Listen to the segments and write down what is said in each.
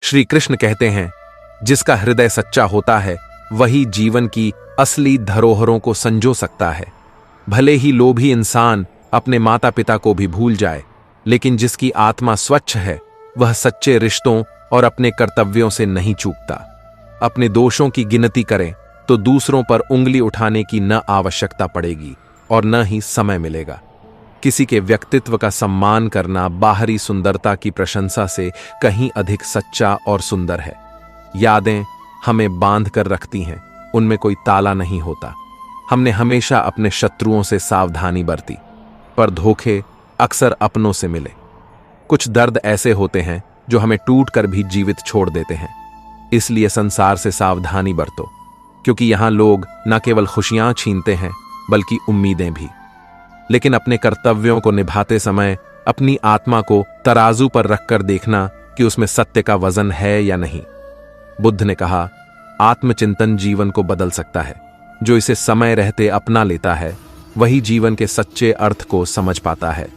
श्री कृष्ण कहते हैं, जिसका हृदय सच्चा होता है वही जीवन की असली धरोहरों को संजो सकता है। भले ही लोभी इंसान अपने माता पिता को भी भूल जाए, लेकिन जिसकी आत्मा स्वच्छ है वह सच्चे रिश्तों और अपने कर्तव्यों से नहीं चूकता। अपने दोषों की गिनती करें तो दूसरों पर उंगली उठाने की न आवश्यकता पड़ेगी और न ही समय मिलेगा। किसी के व्यक्तित्व का सम्मान करना बाहरी सुंदरता की प्रशंसा से कहीं अधिक सच्चा और सुंदर है। यादें हमें बांध कर रखती हैं, उनमें कोई ताला नहीं होता। हमने हमेशा अपने शत्रुओं से सावधानी बरती, पर धोखे अक्सर अपनों से मिले। कुछ दर्द ऐसे होते हैं जो हमें टूट कर भी जीवित छोड़ देते हैं। इसलिए संसार से सावधानी बरतो, क्योंकि यहां लोग न केवल खुशियां छीनते हैं बल्कि उम्मीदें भी। लेकिन अपने कर्तव्यों को निभाते समय अपनी आत्मा को तराजू पर रखकर देखना कि उसमें सत्य का वजन है या नहीं। बुद्ध ने कहा, आत्मचिंतन जीवन को बदल सकता है। जो इसे समय रहते अपना लेता है वही जीवन के सच्चे अर्थ को समझ पाता है।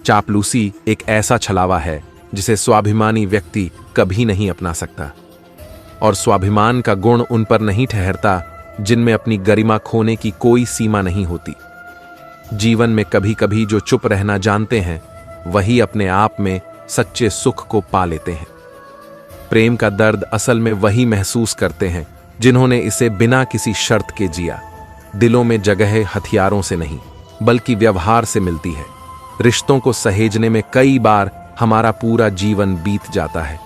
चापलूसी एक ऐसा छलावा है जिसे स्वाभिमानी व्यक्ति कभी नहीं अपना सकता, और स्वाभिमान का गुण उन पर नहीं ठहरता जिनमें अपनी गरिमा खोने की कोई सीमा नहीं होती। जीवन में कभी कभी जो चुप रहना जानते हैं वही अपने आप में सच्चे सुख को पा लेते हैं। प्रेम का दर्द असल में वही महसूस करते हैं जिन्होंने इसे बिना किसी शर्त के जिया। दिलों में जगह हथियारों से नहीं बल्कि व्यवहार से मिलती है। रिश्तों को सहेजने में कई बार हमारा पूरा जीवन बीत जाता है।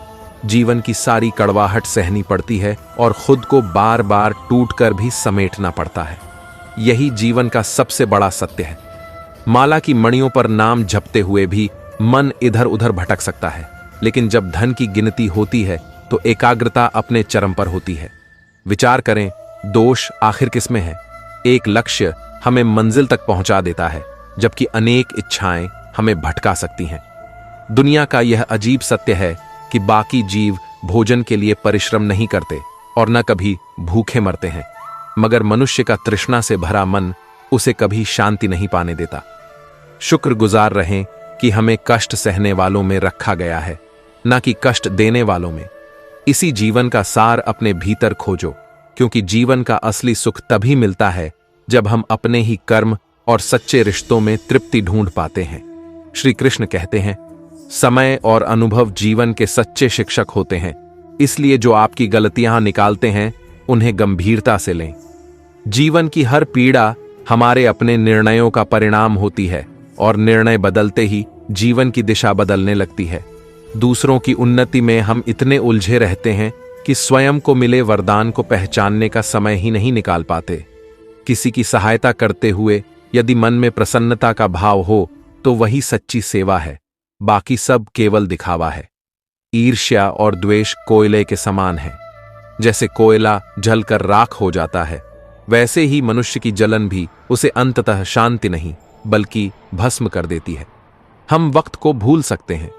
जीवन की सारी कड़वाहट सहनी पड़ती है और खुद को बार बार टूटकर भी समेटना पड़ता है। यही जीवन का सबसे बड़ा सत्य है। माला की मणियों पर नाम जपते हुए भी मन इधर उधर भटक सकता है, लेकिन जब धन की गिनती होती है तो एकाग्रता अपने चरम पर होती है। विचार करें, दोष आखिर किसमें है? एक लक्ष्य हमें मंजिल तक पहुंचा देता है, जबकि अनेक इच्छाएं हमें भटका सकती हैं। दुनिया का यह अजीब सत्य है कि बाकी जीव भोजन के लिए परिश्रम नहीं करते और न कभी भूखे मरते हैं, मगर मनुष्य का तृष्णा से भरा मन उसे कभी शांति नहीं पाने देता। शुक्रगुजार रहें कि हमें कष्ट सहने वालों में रखा गया है, न कि कष्ट देने वालों में। इसी जीवन का सार अपने भीतर खोजो, क्योंकि जीवन का असली सुख तभी मिलता है जब हम अपने ही कर्म और सच्चे रिश्तों में तृप्ति ढूंढ पाते हैं। श्री कृष्ण कहते हैं, समय और अनुभव जीवन के सच्चे शिक्षक होते हैं, इसलिए जो आपकी गलतियां निकालते हैं उन्हें गंभीरता से लें। जीवन की हर पीड़ा हमारे अपने निर्णयों का परिणाम होती है, और निर्णय बदलते ही जीवन की दिशा बदलने लगती है। दूसरों की उन्नति में हम इतने उलझे रहते हैं कि स्वयं को मिले वरदान को पहचानने का समय ही नहीं निकाल पाते। किसी की सहायता करते हुए यदि मन में प्रसन्नता का भाव हो तो वही सच्ची सेवा है, बाकी सब केवल दिखावा है। ईर्ष्या और द्वेष कोयले के समान है। जैसे कोयला जलकर राख हो जाता है, वैसे ही मनुष्य की जलन भी उसे अंततः शांति नहीं बल्कि भस्म कर देती है। हम वक्त को भूल सकते हैं,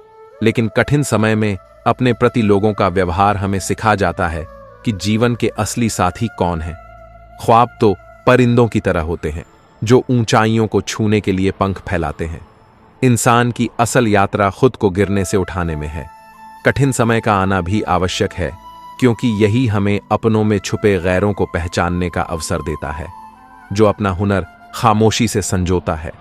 लेकिन कठिन समय में अपने प्रति लोगों का व्यवहार हमें सिखा जाता है कि जीवन के असली साथी कौन है। ख्वाब तो परिंदों की तरह होते हैं जो ऊंचाइयों को छूने के लिए पंख फैलाते हैं। इंसान की असल यात्रा खुद को गिरने से उठाने में है। कठिन समय का आना भी आवश्यक है, क्योंकि यही हमें अपनों में छुपे गैरों को पहचानने का अवसर देता है। जो अपना हुनर खामोशी से संजोता है,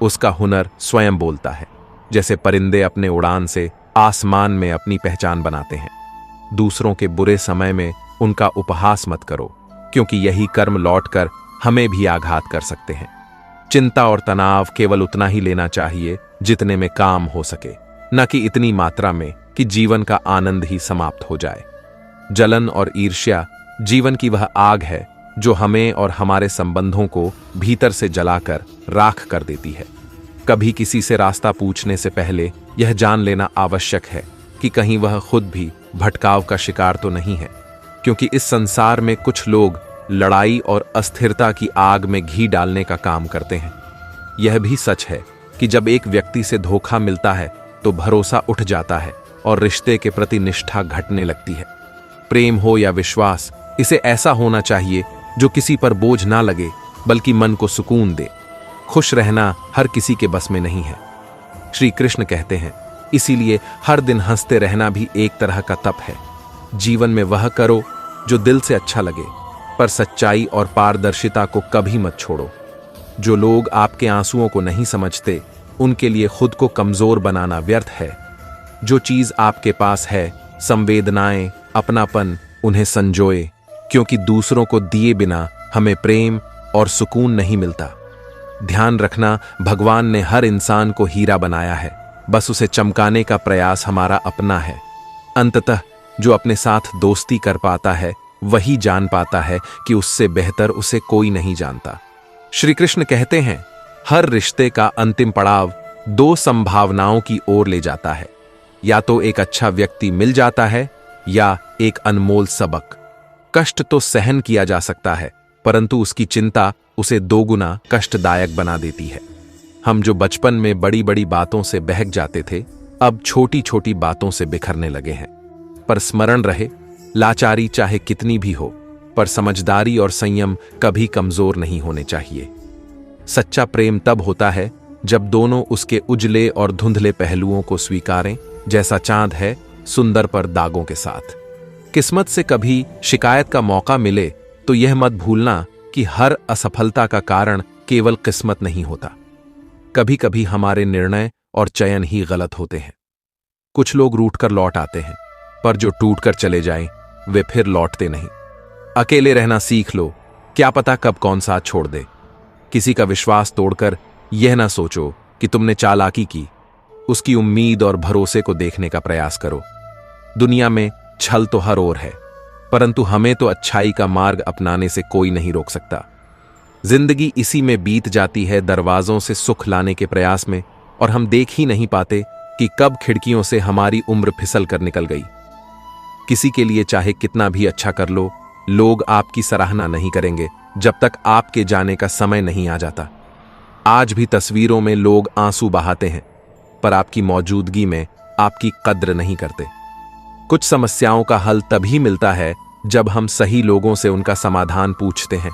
उसका हुनर स्वयं बोलता है। जैसे परिंदे अपने उड़ान से आसमान में अपनी पहचान बनाते हैं। दूसरों के बुरे समय में उनका उपहास मत करो, क्योंकि यही कर्म लौटकर हमें भी आघात कर सकते हैं। चिंता और तनाव केवल उतना ही लेना चाहिए जितने में काम हो सके, न कि इतनी मात्रा में कि जीवन का आनंद ही समाप्त हो जाए। जलन और ईर्ष्या जीवन की वह आग है जो हमें और हमारे संबंधों को भीतर से जलाकर राख कर देती है। कभी किसी से रास्ता पूछने से पहले यह जान लेना आवश्यक है कि कहीं वह खुद भी भटकाव का शिकार तो नहीं है, क्योंकि इस संसार में कुछ लोग लड़ाई और अस्थिरता की आग में घी डालने का काम करते हैं। यह भी सच है कि जब एक व्यक्ति से धोखा मिलता है तो भरोसा उठ जाता है और रिश्ते के प्रति निष्ठा घटने लगती है। प्रेम हो या विश्वास, इसे ऐसा होना चाहिए जो किसी पर बोझ ना लगे बल्कि मन को सुकून दे। खुश रहना हर किसी के बस में नहीं है। श्री कृष्ण कहते हैं, इसीलिए हर दिन हंसते रहना भी एक तरह का तप है। जीवन में वह करो जो दिल से अच्छा लगे, पर सच्चाई और पारदर्शिता को कभी मत छोड़ो। जो लोग आपके आंसुओं को नहीं समझते, उनके लिए खुद को कमजोर बनाना व्यर्थ है। जो चीज आपके पास है, संवेदनाएं, अपनापन, उन्हें संजोए, क्योंकि दूसरों को दिए बिना हमें प्रेम और सुकून नहीं मिलता। ध्यान रखना, भगवान ने हर इंसान को हीरा बनाया है, बस उसे चमकाने का प्रयास हमारा अपना है। अंततः जो अपने साथ दोस्ती कर पाता है, वही जान पाता है कि उससे बेहतर उसे कोई नहीं जानता। श्री कृष्ण कहते हैं, हर रिश्ते का अंतिम पड़ाव दो संभावनाओं की ओर ले जाता है। या तो एक अच्छा व्यक्ति मिल जाता है, या एक अनमोल सबक। कष्ट तो सहन किया जा सकता है, परंतु उसकी चिंता उसे दोगुना कष्टदायक बना देती है। हम जो बचपन में बड़ी बड़ी बातों से बहक जाते थे, अब छोटी छोटी बातों से बिखरने लगे हैं। पर स्मरण रहे, लाचारी चाहे कितनी भी हो, पर समझदारी और संयम कभी कमजोर नहीं होने चाहिए। सच्चा प्रेम तब होता है जब दोनों उसके उजले और धुंधले पहलुओं को स्वीकारें, जैसा चांद है सुंदर पर दागों के साथ। किस्मत से कभी शिकायत का मौका मिले तो यह मत भूलना कि हर असफलता का कारण केवल किस्मत नहीं होता। कभी कभी हमारे निर्णय और चयन ही गलत होते हैं। कुछ लोग रूठकर लौट आते हैं, पर जो टूटकर चले जाएं, वे फिर लौटते नहीं। अकेले रहना सीख लो, क्या पता कब कौन साथ छोड़ दे। किसी का विश्वास तोड़कर यह ना सोचो कि तुमने चालाकी की। उसकी उम्मीद और भरोसे को देखने का प्रयास करो। दुनिया में छल तो हर ओर है, परंतु हमें तो अच्छाई का मार्ग अपनाने से कोई नहीं रोक सकता। जिंदगी इसी में बीत जाती है, दरवाजों से सुख लाने के प्रयास में, और हम देख ही नहीं पाते कि कब खिड़कियों से हमारी उम्र फिसल कर निकल गई। किसी के लिए चाहे कितना भी अच्छा कर लो, लोग आपकी सराहना नहीं करेंगे जब तक आपके जाने का समय नहीं आ जाता। आज भी तस्वीरों में लोग आंसू बहाते हैं, पर आपकी मौजूदगी में आपकी कद्र नहीं करते। कुछ समस्याओं का हल तभी मिलता है जब हम सही लोगों से उनका समाधान पूछते हैं,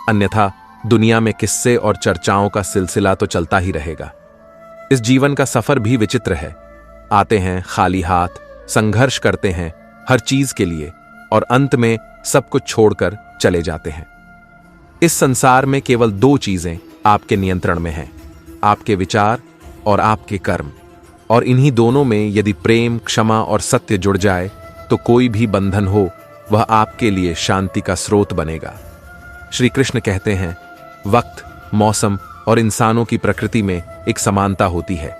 अन्यथा दुनिया में किस्से और चर्चाओं का सिलसिला तो चलता ही रहेगा। इस जीवन का सफर भी विचित्र है। आते हैं खाली हाथ, संघर्ष करते हैं हर चीज के लिए, और अंत में सब कुछ छोड़कर चले जाते हैं। इस संसार में केवल दो चीजें आपके नियंत्रण में हैं, आपके विचार और आपके कर्म। और इन्हीं दोनों में यदि प्रेम, क्षमा और सत्य जुड़ जाए तो कोई भी बंधन हो, वह आपके लिए शांति का स्रोत बनेगा। श्री कृष्ण कहते हैं, वक्त, मौसम और इंसानों की प्रकृति में एक समानता होती है।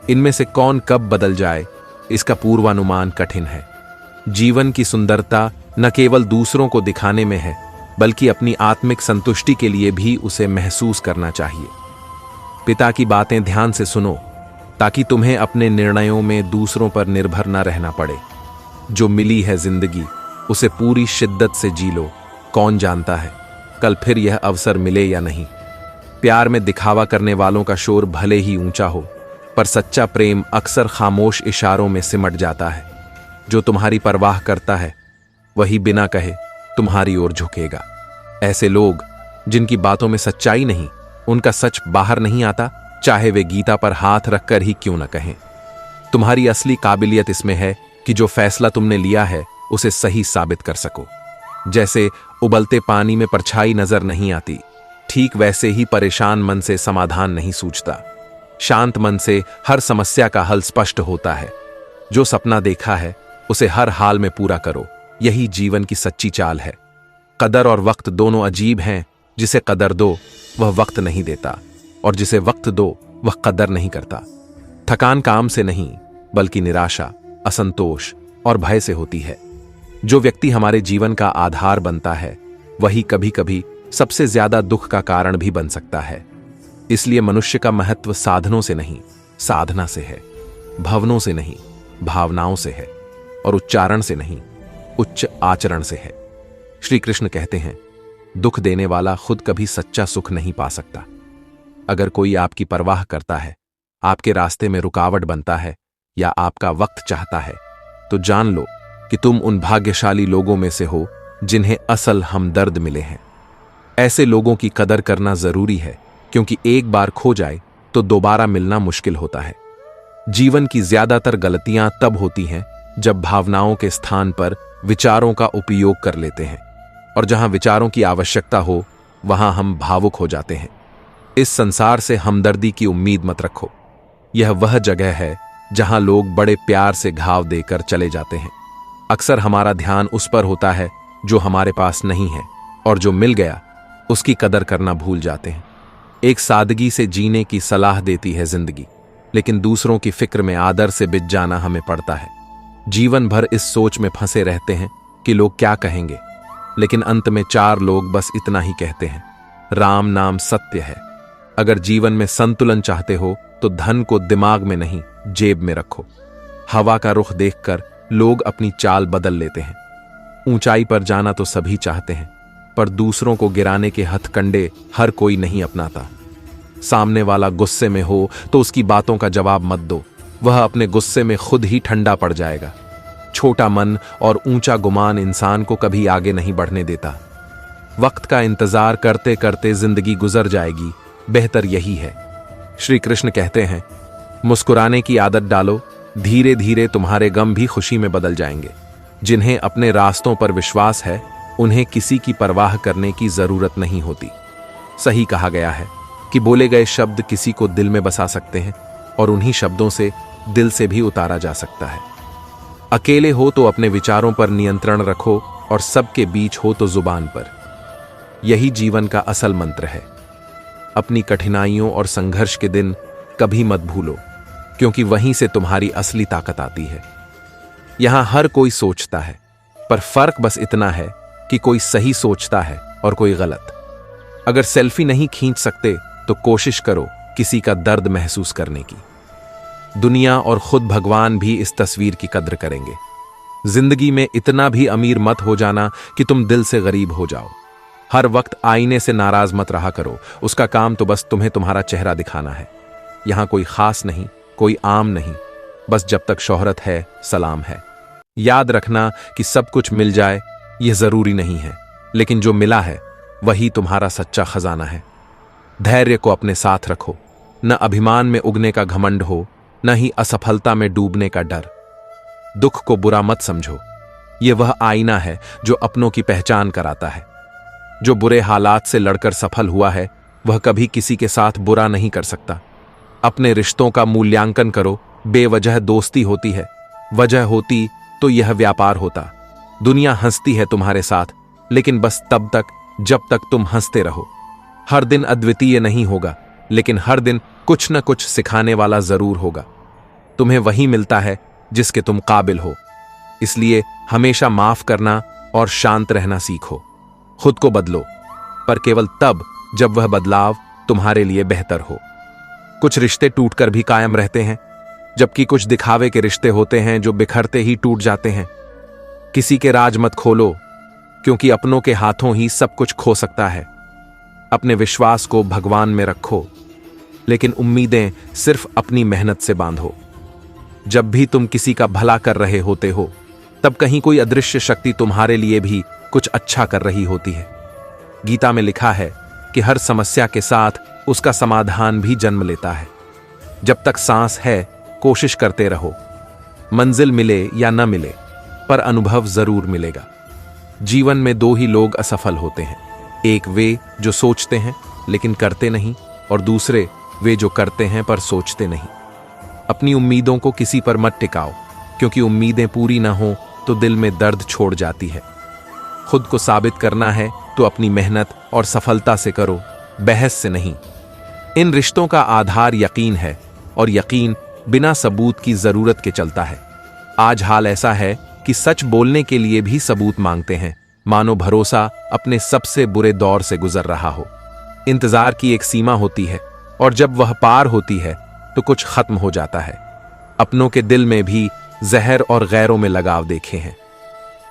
इनमें से कौन कब बदल जाए, इसका पूर्वानुमान कठिन है। जीवन की सुंदरता न केवल दूसरों को दिखाने में है, बल्कि अपनी आत्मिक संतुष्टि के लिए भी उसे महसूस करना चाहिए। पिता की बातें ध्यान से सुनो, ताकि तुम्हें अपने निर्णयों में दूसरों पर निर्भर न रहना पड़े। जो मिली है जिंदगी, उसे पूरी शिद्दत से जी लो। कौन जानता है कल फिर यह अवसर मिले या नहीं। प्यार में दिखावा करने वालों का शोर भले ही ऊंचा हो, पर सच्चा प्रेम अक्सर खामोश इशारों में सिमट जाता है। जो तुम्हारी परवाह करता है, वही बिना कहे तुम्हारी ओर झुकेगा। ऐसे लोग जिनकी बातों में सच्चाई नहीं, उनका सच बाहर नहीं आता, चाहे वे गीता पर हाथ रखकर ही क्यों न कहें। तुम्हारी असली काबिलियत इसमें है कि जो फैसला तुमने लिया है उसे सही साबित कर सको। जैसे उबलते पानी में परछाई नजर नहीं आती, ठीक वैसे ही परेशान मन से समाधान नहीं सूझता। शांत मन से हर समस्या का हल स्पष्ट होता है। जो सपना देखा है उसे हर हाल में पूरा करो, यही जीवन की सच्ची चाल है। कदर और वक्त दोनों अजीब हैं। जिसे कदर दो वह वक्त नहीं देता, और जिसे वक्त दो वह कदर नहीं करता। थकान काम से नहीं, बल्कि निराशा, असंतोष और भय से होती है। जो व्यक्ति हमारे जीवन का आधार बनता है, वही कभी कभी सबसे ज्यादा दुख का कारण भी बन सकता है। इसलिए मनुष्य का महत्व साधनों से नहीं, साधना से है। भवनों से नहीं, भावनाओं से है। और उच्चारण से नहीं, उच्च आचरण से है। श्री कृष्ण कहते हैं, दुख देने वाला खुद कभी सच्चा सुख नहीं पा सकता। अगर कोई आपकी परवाह करता है, आपके रास्ते में रुकावट बनता है, या आपका वक्त चाहता है, तो जान लो कि तुम उन भाग्यशाली लोगों में से हो जिन्हें असल हमदर्द मिले हैं। ऐसे लोगों की कदर करना जरूरी है, क्योंकि एक बार खो जाए तो दोबारा मिलना मुश्किल होता है। जीवन की ज्यादातर गलतियां तब होती हैं जब भावनाओं के स्थान पर विचारों का उपयोग कर लेते हैं, और जहां विचारों की आवश्यकता हो वहां हम भावुक हो जाते हैं। इस संसार से हमदर्दी की उम्मीद मत रखो। यह वह जगह है जहां लोग बड़े प्यार से घाव देकर चले जाते हैं। अक्सर हमारा ध्यान उस पर होता है जो हमारे पास नहीं है, और जो मिल गया उसकी कदर करना भूल जाते हैं। एक सादगी से जीने की सलाह देती है जिंदगी, लेकिन दूसरों की फिक्र में आदर से बिछ जाना हमें पड़ता है। जीवन भर इस सोच में फंसे रहते हैं कि लोग क्या कहेंगे, लेकिन अंत में 4 लोग बस इतना ही कहते हैं, राम नाम सत्य है। अगर जीवन में संतुलन चाहते हो तो धन को दिमाग में नहीं, जेब में रखो। हवा का रुख देखकर लोग अपनी चाल बदल लेते हैं। ऊंचाई पर जाना तो सभी चाहते हैं, पर दूसरों को गिराने के हथकंडे हर कोई नहीं अपनाता। सामने वाला गुस्से में हो तो उसकी बातों का जवाब मत दो, वह अपने गुस्से में खुद ही ठंडा पड़ जाएगा। छोटा मन और ऊंचा गुमान इंसान को कभी आगे नहीं बढ़ने देता। वक्त का इंतजार करते करते जिंदगी गुजर जाएगी, बेहतर यही है। श्री कृष्ण कहते हैं, मुस्कुराने की आदत डालो, धीरे धीरे तुम्हारे गम भी खुशी में बदल जाएंगे। जिन्हें अपने रास्तों पर विश्वास है उन्हें किसी की परवाह करने की जरूरत नहीं होती। सही कहा गया है कि बोले गए शब्द किसी को दिल में बसा सकते हैं, और उन्हीं शब्दों से दिल से भी उतारा जा सकता है। अकेले हो तो अपने विचारों पर नियंत्रण रखो, और सबके बीच हो तो जुबान पर। यही जीवन का असल मंत्र है। अपनी कठिनाइयों और संघर्ष के दिन कभी मत भूलो, क्योंकि वहीं से तुम्हारी असली ताकत आती है। यहां हर कोई सोचता है, पर फर्क बस इतना है कि कोई सही सोचता है और कोई गलत। अगर सेल्फी नहीं खींच सकते तो कोशिश करो किसी का दर्द महसूस करने की। दुनिया और खुद भगवान भी इस तस्वीर की कद्र करेंगे। जिंदगी में इतना भी अमीर मत हो जाना कि तुम दिल से गरीब हो जाओ। हर वक्त आईने से नाराज मत रहा करो, उसका काम तो बस तुम्हें तुम्हारा चेहरा दिखाना है। यहां कोई खास नहीं, कोई आम नहीं, बस जब तक शोहरत है सलाम है। याद रखना कि सब कुछ मिल जाए यह जरूरी नहीं है, लेकिन जो मिला है वही तुम्हारा सच्चा खजाना है। धैर्य को अपने साथ रखो, न अभिमान में उगने का घमंड हो, न ही असफलता में डूबने का डर। दुख को बुरा मत समझो, यह वह आईना है जो अपनों की पहचान कराता है। जो बुरे हालात से लड़कर सफल हुआ है वह कभी किसी के साथ बुरा नहीं कर सकता। अपने रिश्तों का मूल्यांकन करो। बेवजह दोस्ती होती है, वजह होती तो यह व्यापार होता। दुनिया हंसती है तुम्हारे साथ, लेकिन बस तब तक जब तक तुम हंसते रहो। हर दिन अद्वितीय नहीं होगा, लेकिन हर दिन कुछ न कुछ सिखाने वाला जरूर होगा। तुम्हें वही मिलता है जिसके तुम काबिल हो। इसलिए हमेशा माफ करना और शांत रहना सीखो। खुद को बदलो, पर केवल तब जब वह बदलाव तुम्हारे लिए बेहतर हो। कुछ रिश्ते टूटकर भी कायम रहते हैं, जबकि कुछ दिखावे के रिश्ते होते हैं जो बिखरते ही टूट जाते हैं। किसी के राज मत खोलो, क्योंकि अपनों के हाथों ही सब कुछ खो सकता है। अपने विश्वास को भगवान में रखो, लेकिन उम्मीदें सिर्फ अपनी मेहनत से बांधो। जब भी तुम किसी का भला कर रहे होते हो, तब कहीं कोई अदृश्य शक्ति तुम्हारे लिए भी कुछ अच्छा कर रही होती है। गीता में लिखा है कि हर समस्या के साथ उसका समाधान भी जन्म लेता है। जब तक सांस है कोशिश करते रहो। मंजिल मिले या न मिले, पर अनुभव जरूर मिलेगा। जीवन में 2 ही लोग असफल होते हैं, एक वे जो सोचते हैं लेकिन करते नहीं, और दूसरे वे जो करते हैं पर सोचते नहीं। अपनी उम्मीदों को किसी पर मत टिकाओ, क्योंकि उम्मीदें पूरी ना हो तो दिल में दर्द छोड़ जाती है। खुद को साबित करना है तो अपनी मेहनत और सफलता से करो, बहस से नहीं। इन रिश्तों का आधार यकीन है, और यकीन बिना सबूत की जरूरत के चलता है। आज हाल ऐसा है कि सच बोलने के लिए भी सबूत मांगते हैं, मानो भरोसा अपने सबसे बुरे दौर से गुजर रहा हो। इंतजार की एक सीमा होती है, और जब वह पार होती है तो कुछ खत्म हो जाता है। अपनों के दिल में भी जहर और गैरों में लगाव देखे हैं।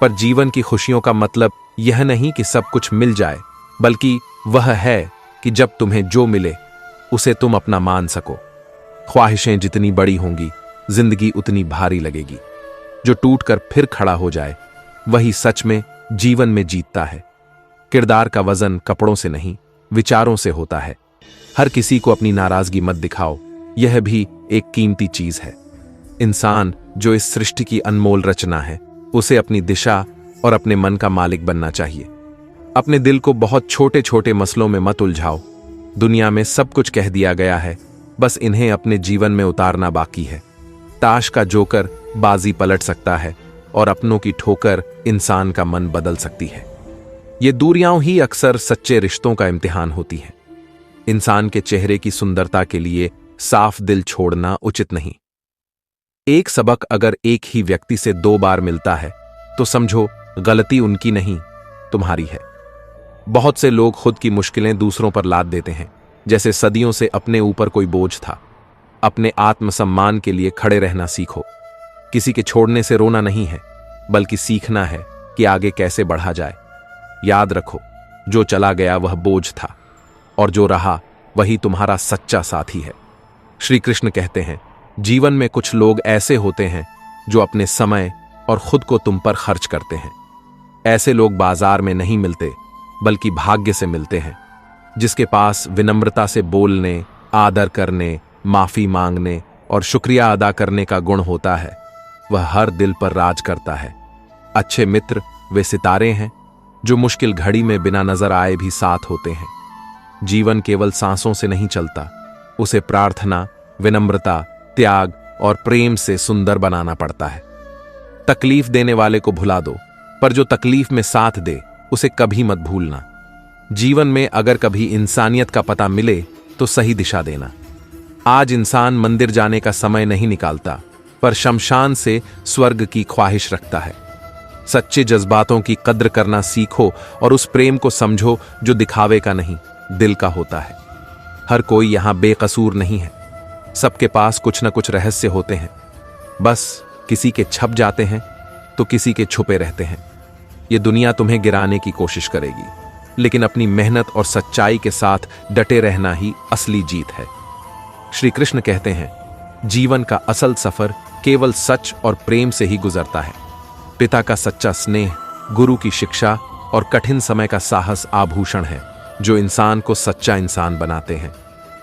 पर जीवन की खुशियों का मतलब यह नहीं कि सब कुछ मिल जाए, बल्कि वह है कि जब तुम्हें जो मिले उसे तुम अपना मान सको। ख्वाहिशें जितनी बड़ी होंगी, जिंदगी उतनी भारी लगेगी। जो टूटकर फिर खड़ा हो जाए, वही सच में जीवन में जीतता है। किरदार का वजन कपड़ों से नहीं, विचारों से होता है। हर किसी को अपनी नाराजगी मत दिखाओ, यह भी एक कीमती चीज है। इंसान जो इस सृष्टि की अनमोल रचना है, उसे अपनी दिशा और अपने मन का मालिक बनना चाहिए। अपने दिल को बहुत छोटे छोटे मसलों में मत उलझाओ। दुनिया में सब कुछ कह दिया गया है, बस इन्हें अपने जीवन में उतारना बाकी है। ताश का जोकर बाजी पलट सकता है और अपनों की ठोकर इंसान का मन बदल सकती है। ये दूरियां ही अक्सर सच्चे रिश्तों का इम्तिहान होती हैं। इंसान के चेहरे की सुंदरता के लिए साफ दिल छोड़ना उचित नहीं। एक सबक अगर एक ही व्यक्ति से 2 बार मिलता है तो समझो गलती उनकी नहीं, तुम्हारी है। बहुत से लोग खुद की मुश्किलें दूसरों पर लाद देते हैं, जैसे सदियों से अपने ऊपर कोई बोझ था। अपने आत्मसम्मान के लिए खड़े रहना सीखो। किसी के छोड़ने से रोना नहीं है, बल्कि सीखना है कि आगे कैसे बढ़ा जाए। याद रखो, जो चला गया वह बोझ था और जो रहा वही तुम्हारा सच्चा साथी है। श्री कृष्ण कहते हैं, जीवन में कुछ लोग ऐसे होते हैं जो अपने समय और खुद को तुम पर खर्च करते हैं। ऐसे लोग बाजार में नहीं मिलते, बल्कि भाग्य से मिलते हैं। जिसके पास विनम्रता से बोलने, आदर करने, माफी मांगने और शुक्रिया अदा करने का गुण होता है, वह हर दिल पर राज करता है। अच्छे मित्र वे सितारे हैं जो मुश्किल घड़ी में बिना नजर आए भी साथ होते हैं। जीवन केवल सांसों से नहीं चलता, उसे प्रार्थना, विनम्रता, त्याग और प्रेम से सुंदर बनाना पड़ता है। तकलीफ देने वाले को भुला दो, पर जो तकलीफ में साथ दे उसे कभी मत भूलना। जीवन में अगर कभी इंसानियत का पता मिले तो सही दिशा देना। आज इंसान मंदिर जाने का समय नहीं निकालता, पर शमशान से स्वर्ग की ख्वाहिश रखता है। सच्चे जज्बातों की कद्र करना सीखो और उस प्रेम को समझो जो दिखावे का नहीं, दिल का होता है। हर कोई यहां बेकसूर नहीं है, सबके पास कुछ न कुछ रहस्य होते हैं। बस किसी के छप जाते हैं तो किसी के छुपे रहते हैं। ये दुनिया तुम्हें गिराने की कोशिश करेगी, लेकिन अपनी मेहनत और सच्चाई के साथ डटे रहना ही असली जीत है। श्री कृष्ण कहते हैं, जीवन का असल सफर केवल सच और प्रेम से ही गुजरता है। पिता का सच्चा स्नेह, गुरु की शिक्षा और कठिन समय का साहस आभूषण है जो इंसान को सच्चा इंसान बनाते हैं।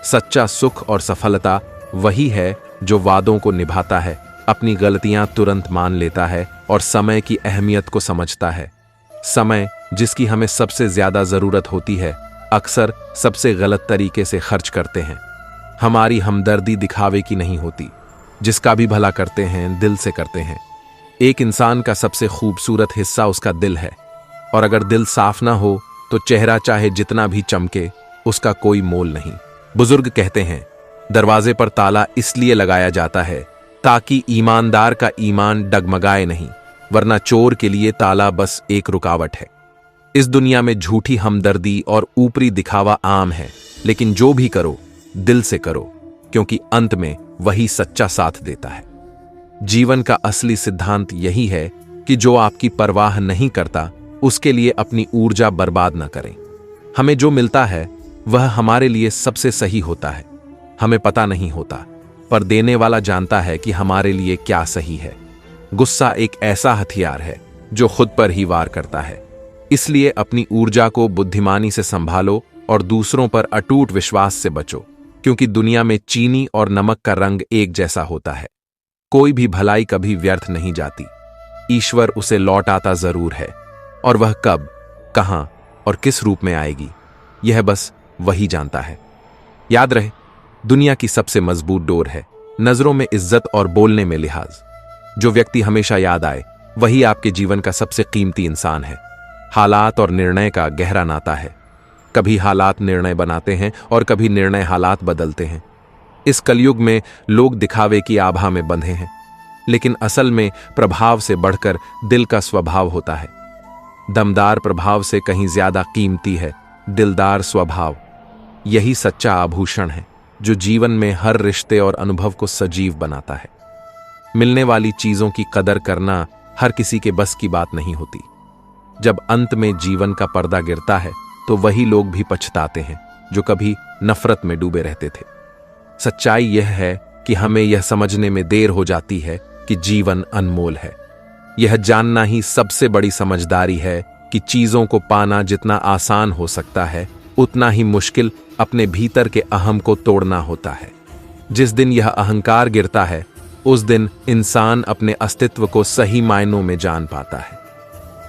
सच्चा सुख और सफलता वही है जो वादों को निभाता है, अपनी गलतियां तुरंत मान लेता है और समय की अहमियत को समझता है। समय जिसकी हमें सबसे ज्यादा जरूरत होती है, अक्सर सबसे गलत तरीके से खर्च करते हैं। हमारी हमदर्दी दिखावे की नहीं होती, जिसका भी भला करते हैं दिल से करते हैं। एक इंसान का सबसे खूबसूरत हिस्सा उसका दिल है, और अगर दिल साफ ना हो तो चेहरा चाहे जितना भी चमके, उसका कोई मोल नहीं। बुजुर्ग कहते हैं, दरवाजे पर ताला इसलिए लगाया जाता है ताकि ईमानदार का ईमान डगमगाए नहीं, वरना चोर के लिए ताला बस एक रुकावट है। इस दुनिया में झूठी हमदर्दी और ऊपरी दिखावा आम है, लेकिन जो भी करो दिल से करो, क्योंकि अंत में वही सच्चा साथ देता है। जीवन का असली सिद्धांत यही है कि जो आपकी परवाह नहीं करता उसके लिए अपनी ऊर्जा बर्बाद न करें। हमें जो मिलता है वह हमारे लिए सबसे सही होता है। हमें पता नहीं होता, पर देने वाला जानता है कि हमारे लिए क्या सही है। गुस्सा एक ऐसा हथियार है जो खुद पर ही वार करता है। इसलिए अपनी ऊर्जा को बुद्धिमानी से संभालो और दूसरों पर अटूट विश्वास से बचो, क्योंकि दुनिया में चीनी और नमक का रंग एक जैसा होता है। कोई भी भलाई कभी व्यर्थ नहीं जाती, ईश्वर उसे लौट आता जरूर है, और वह कब, कहां और किस रूप में आएगी यह बस वही जानता है। याद रहे, दुनिया की सबसे मजबूत डोर है नजरों में इज्जत और बोलने में लिहाज। जो व्यक्ति हमेशा याद आए वही आपके जीवन का सबसे कीमती इंसान है। हालात और निर्णय का गहरा नाता है। कभी हालात निर्णय बनाते हैं और कभी निर्णय हालात बदलते हैं। इस कलयुग में लोग दिखावे की आभा में बंधे हैं, लेकिन असल में प्रभाव से बढ़कर दिल का स्वभाव होता है। दमदार प्रभाव से कहीं ज्यादा कीमती है दिलदार स्वभाव। यही सच्चा आभूषण है जो जीवन में हर रिश्ते और अनुभव को सजीव बनाता है। मिलने वाली चीजों की कदर करना हर किसी के बस की बात नहीं होती। जब अंत में जीवन का पर्दा गिरता है तो वही लोग भी पछताते हैं जो कभी नफरत में डूबे रहते थे। सच्चाई यह है कि हमें यह समझने में देर हो जाती है कि जीवन अनमोल है। यह जानना ही सबसे बड़ी समझदारी है कि चीजों को पाना जितना आसान हो सकता है, उतना ही मुश्किल अपने भीतर के अहम को तोड़ना होता है। जिस दिन यह अहंकार गिरता है, उस दिन इंसान अपने अस्तित्व को सही मायनों में जान पाता है।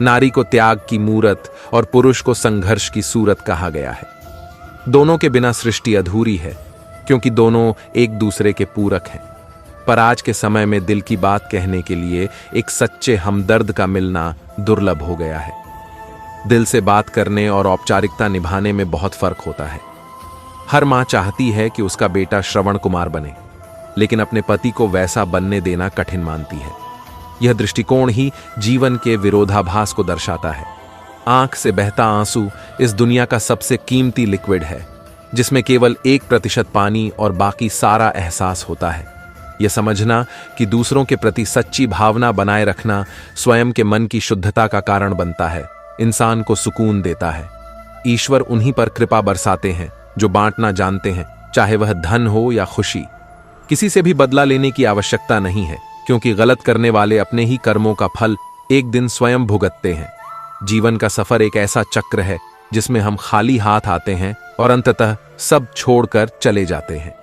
नारी को त्याग की मूरत और पुरुष को संघर्ष की सूरत कहा गया है। दोनों के बिना सृष्टि अधूरी है, क्योंकि दोनों एक दूसरे के पूरक हैं। पर आज के समय में दिल की बात कहने के लिए एक सच्चे हमदर्द का मिलना दुर्लभ हो गया है। दिल से बात करने और औपचारिकता निभाने में बहुत फर्क होता है। हर मां चाहती है कि उसका बेटा श्रवण कुमार बने, लेकिन अपने पति को वैसा बनने देना कठिन मानती है। यह दृष्टिकोण ही जीवन के विरोधाभास को दर्शाता है। आंख से बहता आंसू इस दुनिया का सबसे कीमती लिक्विड है, जिसमें केवल 1% पानी और बाकी सारा एहसास होता है। यह समझना कि दूसरों के प्रति सच्ची भावना बनाए रखना स्वयं के मन की शुद्धता का कारण बनता है, इंसान को सुकून देता है। ईश्वर उन्हीं पर कृपा बरसाते हैं जो बांटना जानते हैं, चाहे वह धन हो या खुशी। किसी से भी बदला लेने की आवश्यकता नहीं है, क्योंकि गलत करने वाले अपने ही कर्मों का फल एक दिन स्वयं भुगतते हैं। जीवन का सफर एक ऐसा चक्र है जिसमें हम खाली हाथ आते हैं और अंततः सब छोड़कर चले जाते हैं।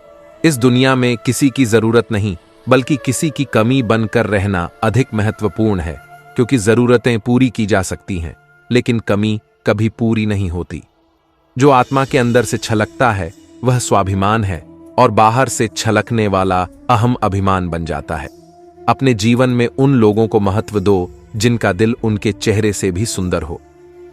इस दुनिया में किसी की जरूरत नहीं, बल्कि किसी की कमी बनकर रहना अधिक महत्वपूर्ण है, क्योंकि जरूरतें पूरी की जा सकती हैं, लेकिन कमी कभी पूरी नहीं होती। जो आत्मा के अंदर से छलकता है वह स्वाभिमान है, और बाहर से छलकने वाला अहम अभिमान बन जाता है। अपने जीवन में उन लोगों को महत्व दो जिनका दिल उनके चेहरे से भी सुंदर हो।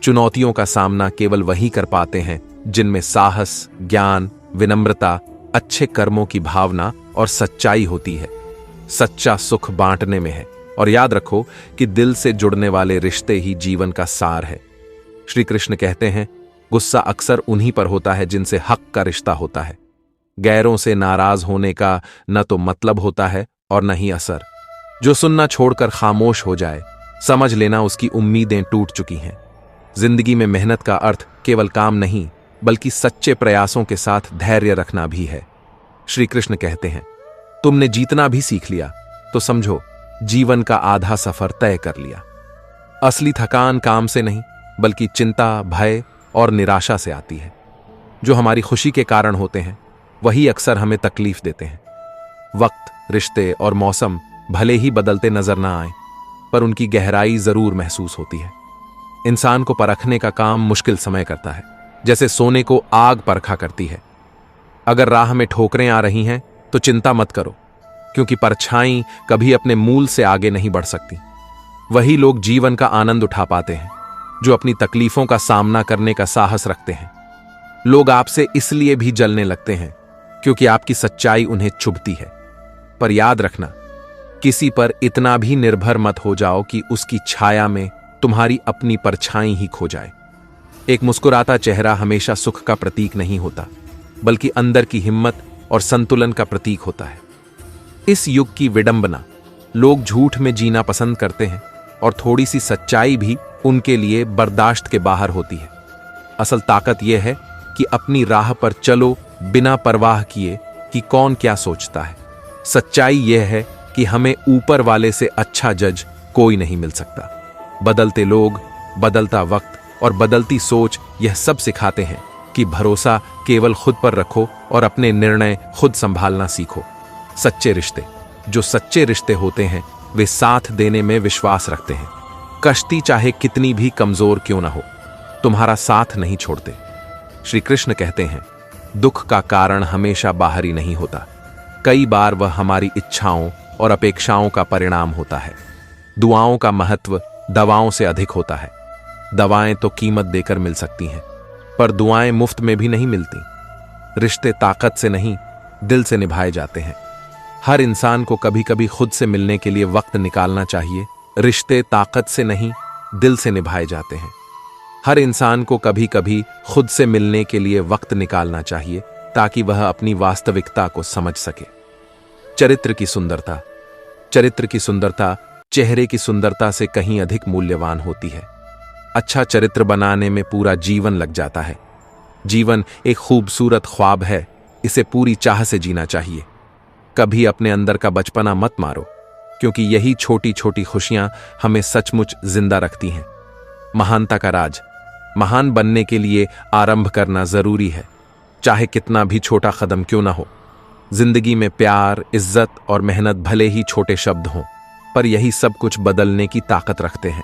चुनौतियों का सामना केवल वही कर पाते हैं जिनमें साहस, ज्ञान, विनम्रता, अच्छे कर्मों की भावना और सच्चाई होती है। सच्चा सुख बांटने में है, और याद रखो कि दिल से जुड़ने वाले रिश्ते ही जीवन का सार है। श्री कृष्ण कहते हैं, गुस्सा अक्सर उन्हीं पर होता है जिनसे हक का रिश्ता होता है। गैरों से नाराज होने का न तो मतलब होता है और न ही असर। जो सुनना छोड़कर खामोश हो जाए, समझ लेना उसकी उम्मीदें टूट चुकी हैं। जिंदगी में मेहनत का अर्थ केवल काम नहीं, बल्कि सच्चे प्रयासों के साथ धैर्य रखना भी है। श्री कृष्ण कहते हैं, तुमने जीतना भी सीख लिया तो समझो जीवन का आधा सफर तय कर लिया। असली थकान काम से नहीं, बल्कि चिंता, भय और निराशा से आती है। जो हमारी खुशी के कारण होते हैं वही अक्सर हमें तकलीफ देते हैं। वक्त, रिश्ते और मौसम भले ही बदलते नजर ना आए, पर उनकी गहराई जरूर महसूस होती है। इंसान को परखने का काम मुश्किल समय करता है, जैसे सोने को आग परखा करती है। अगर राह में ठोकरें आ रही हैं तो चिंता मत करो, क्योंकि परछाई कभी अपने मूल से आगे नहीं बढ़ सकती। वही लोग जीवन का आनंद उठा पाते हैं जो अपनी तकलीफों का सामना करने का साहस रखते हैं। लोग आपसे इसलिए भी जलने लगते हैं क्योंकि आपकी सच्चाई उन्हें चुभती है। पर याद रखना, किसी पर इतना भी निर्भर मत हो जाओ कि उसकी छाया में तुम्हारी अपनी परछाई ही खो जाए। एक मुस्कुराता चेहरा हमेशा सुख का प्रतीक नहीं होता, बल्कि अंदर की हिम्मत और संतुलन का प्रतीक होता है। इस युग की विडंबना, लोग झूठ में जीना पसंद करते हैं और थोड़ी सी सच्चाई भी उनके लिए बर्दाश्त के बाहर होती है। असल ताकत यह है कि अपनी राह पर चलो बिना परवाह किए कि कौन क्या सोचता है। सच्चाई यह है कि हमें ऊपर वाले से अच्छा जज कोई नहीं मिल सकता। बदलते लोग, बदलता वक्त और बदलती सोच यह सब सिखाते हैं कि भरोसा केवल खुद पर रखो और अपने निर्णय खुद संभालना सीखो। सच्चे रिश्ते, जो सच्चे रिश्ते होते हैं, वे साथ देने में विश्वास रखते हैं। कश्ती चाहे कितनी भी कमजोर क्यों ना हो, तुम्हारा साथ नहीं छोड़ते। श्री कृष्ण कहते हैं, दुख का कारण हमेशा बाहरी नहीं होता, कई बार वह हमारी इच्छाओं और अपेक्षाओं का परिणाम होता है। दुआओं का महत्व दवाओं से अधिक होता है। दवाएं तो कीमत देकर मिल सकती हैं, पर दुआएं मुफ्त में भी नहीं मिलती। रिश्ते ताकत से नहीं, दिल से निभाए जाते हैं। हर इंसान को कभी कभी खुद से मिलने के लिए वक्त निकालना चाहिए। रिश्ते ताकत से नहीं, दिल से निभाए जाते हैं। हर इंसान को कभी कभी खुद से मिलने के लिए वक्त निकालना चाहिए, ताकि वह अपनी वास्तविकता को समझ सके। चरित्र की सुंदरता, चरित्र की सुंदरता चेहरे की सुंदरता से कहीं अधिक मूल्यवान होती है। अच्छा चरित्र बनाने में पूरा जीवन लग जाता है। जीवन एक खूबसूरत ख्वाब है, इसे पूरी चाह से जीना चाहिए। कभी अपने अंदर का बचपना मत मारो, क्योंकि यही छोटी छोटी खुशियां हमें सचमुच जिंदा रखती हैं। महानता का राज, महान बनने के लिए आरंभ करना जरूरी है, चाहे कितना भी छोटा कदम क्यों ना हो। जिंदगी में प्यार, इज्जत और मेहनत भले ही छोटे शब्द हों, पर यही सब कुछ बदलने की ताकत रखते हैं।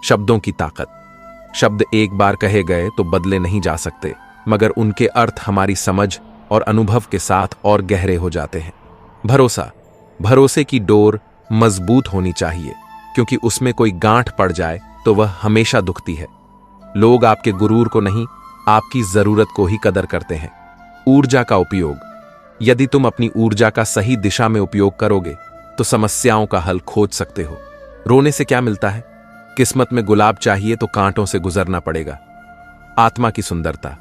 शब्दों की ताकत। शब्द एक बार कहे गए तो बदले नहीं जा सकते, मगर उनके अर्थ हमारी समझ और अनुभव के साथ और गहरे हो जाते हैं। भरोसा। भरोसे की डोर मजबूत होनी चाहिए, क्योंकि उसमें कोई गांठ पड़ जाए तो वह हमेशा दुखती है। लोग आपके गुरूर को नहीं, आपकी जरूरत को ही कदर करते हैं। ऊर्जा का उपयोग। यदि तुम अपनी ऊर्जा का सही दिशा में उपयोग करोगे तो समस्याओं का हल खोज सकते हो। रोने से क्या मिलता है? किस्मत में गुलाब चाहिए तो कांटों से गुजरना पड़ेगा। आत्मा की सुंदरता।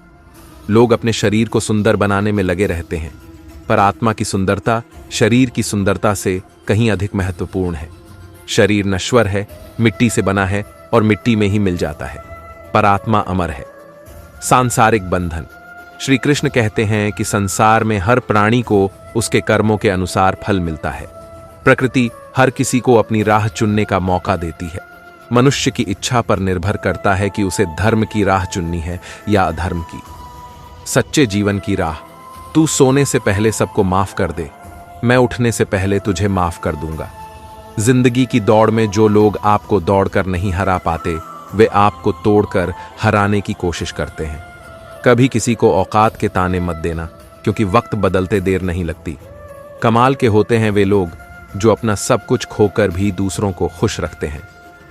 लोग अपने शरीर को सुंदर बनाने में लगे रहते हैं, पर आत्मा की सुंदरता शरीर की सुंदरता से कहीं अधिक महत्वपूर्ण है। शरीर नश्वर है, मिट्टी से बना है और मिट्टी में ही मिल जाता है, पर आत्मा अमर है। सांसारिक बंधन। श्री कृष्ण कहते हैं कि संसार में हर प्राणी को उसके कर्मों के अनुसार फल मिलता है। प्रकृति हर किसी को अपनी राह चुनने का मौका देती है। मनुष्य की इच्छा पर निर्भर करता है कि उसे धर्म की राह चुननी है या अधर्म की। सच्चे जीवन की राह। तू सोने से पहले सबको माफ कर दे, मैं उठने से पहले तुझे माफ कर दूंगा। जिंदगी की दौड़ में जो लोग आपको दौड़कर नहीं हरा पाते, वे आपको तोड़कर हराने की कोशिश करते हैं। कभी किसी को औकात के ताने मत देना, क्योंकि वक्त बदलते देर नहीं लगती। कमाल के होते हैं वे लोग जो अपना सब कुछ खोकर भी दूसरों को खुश रखते हैं।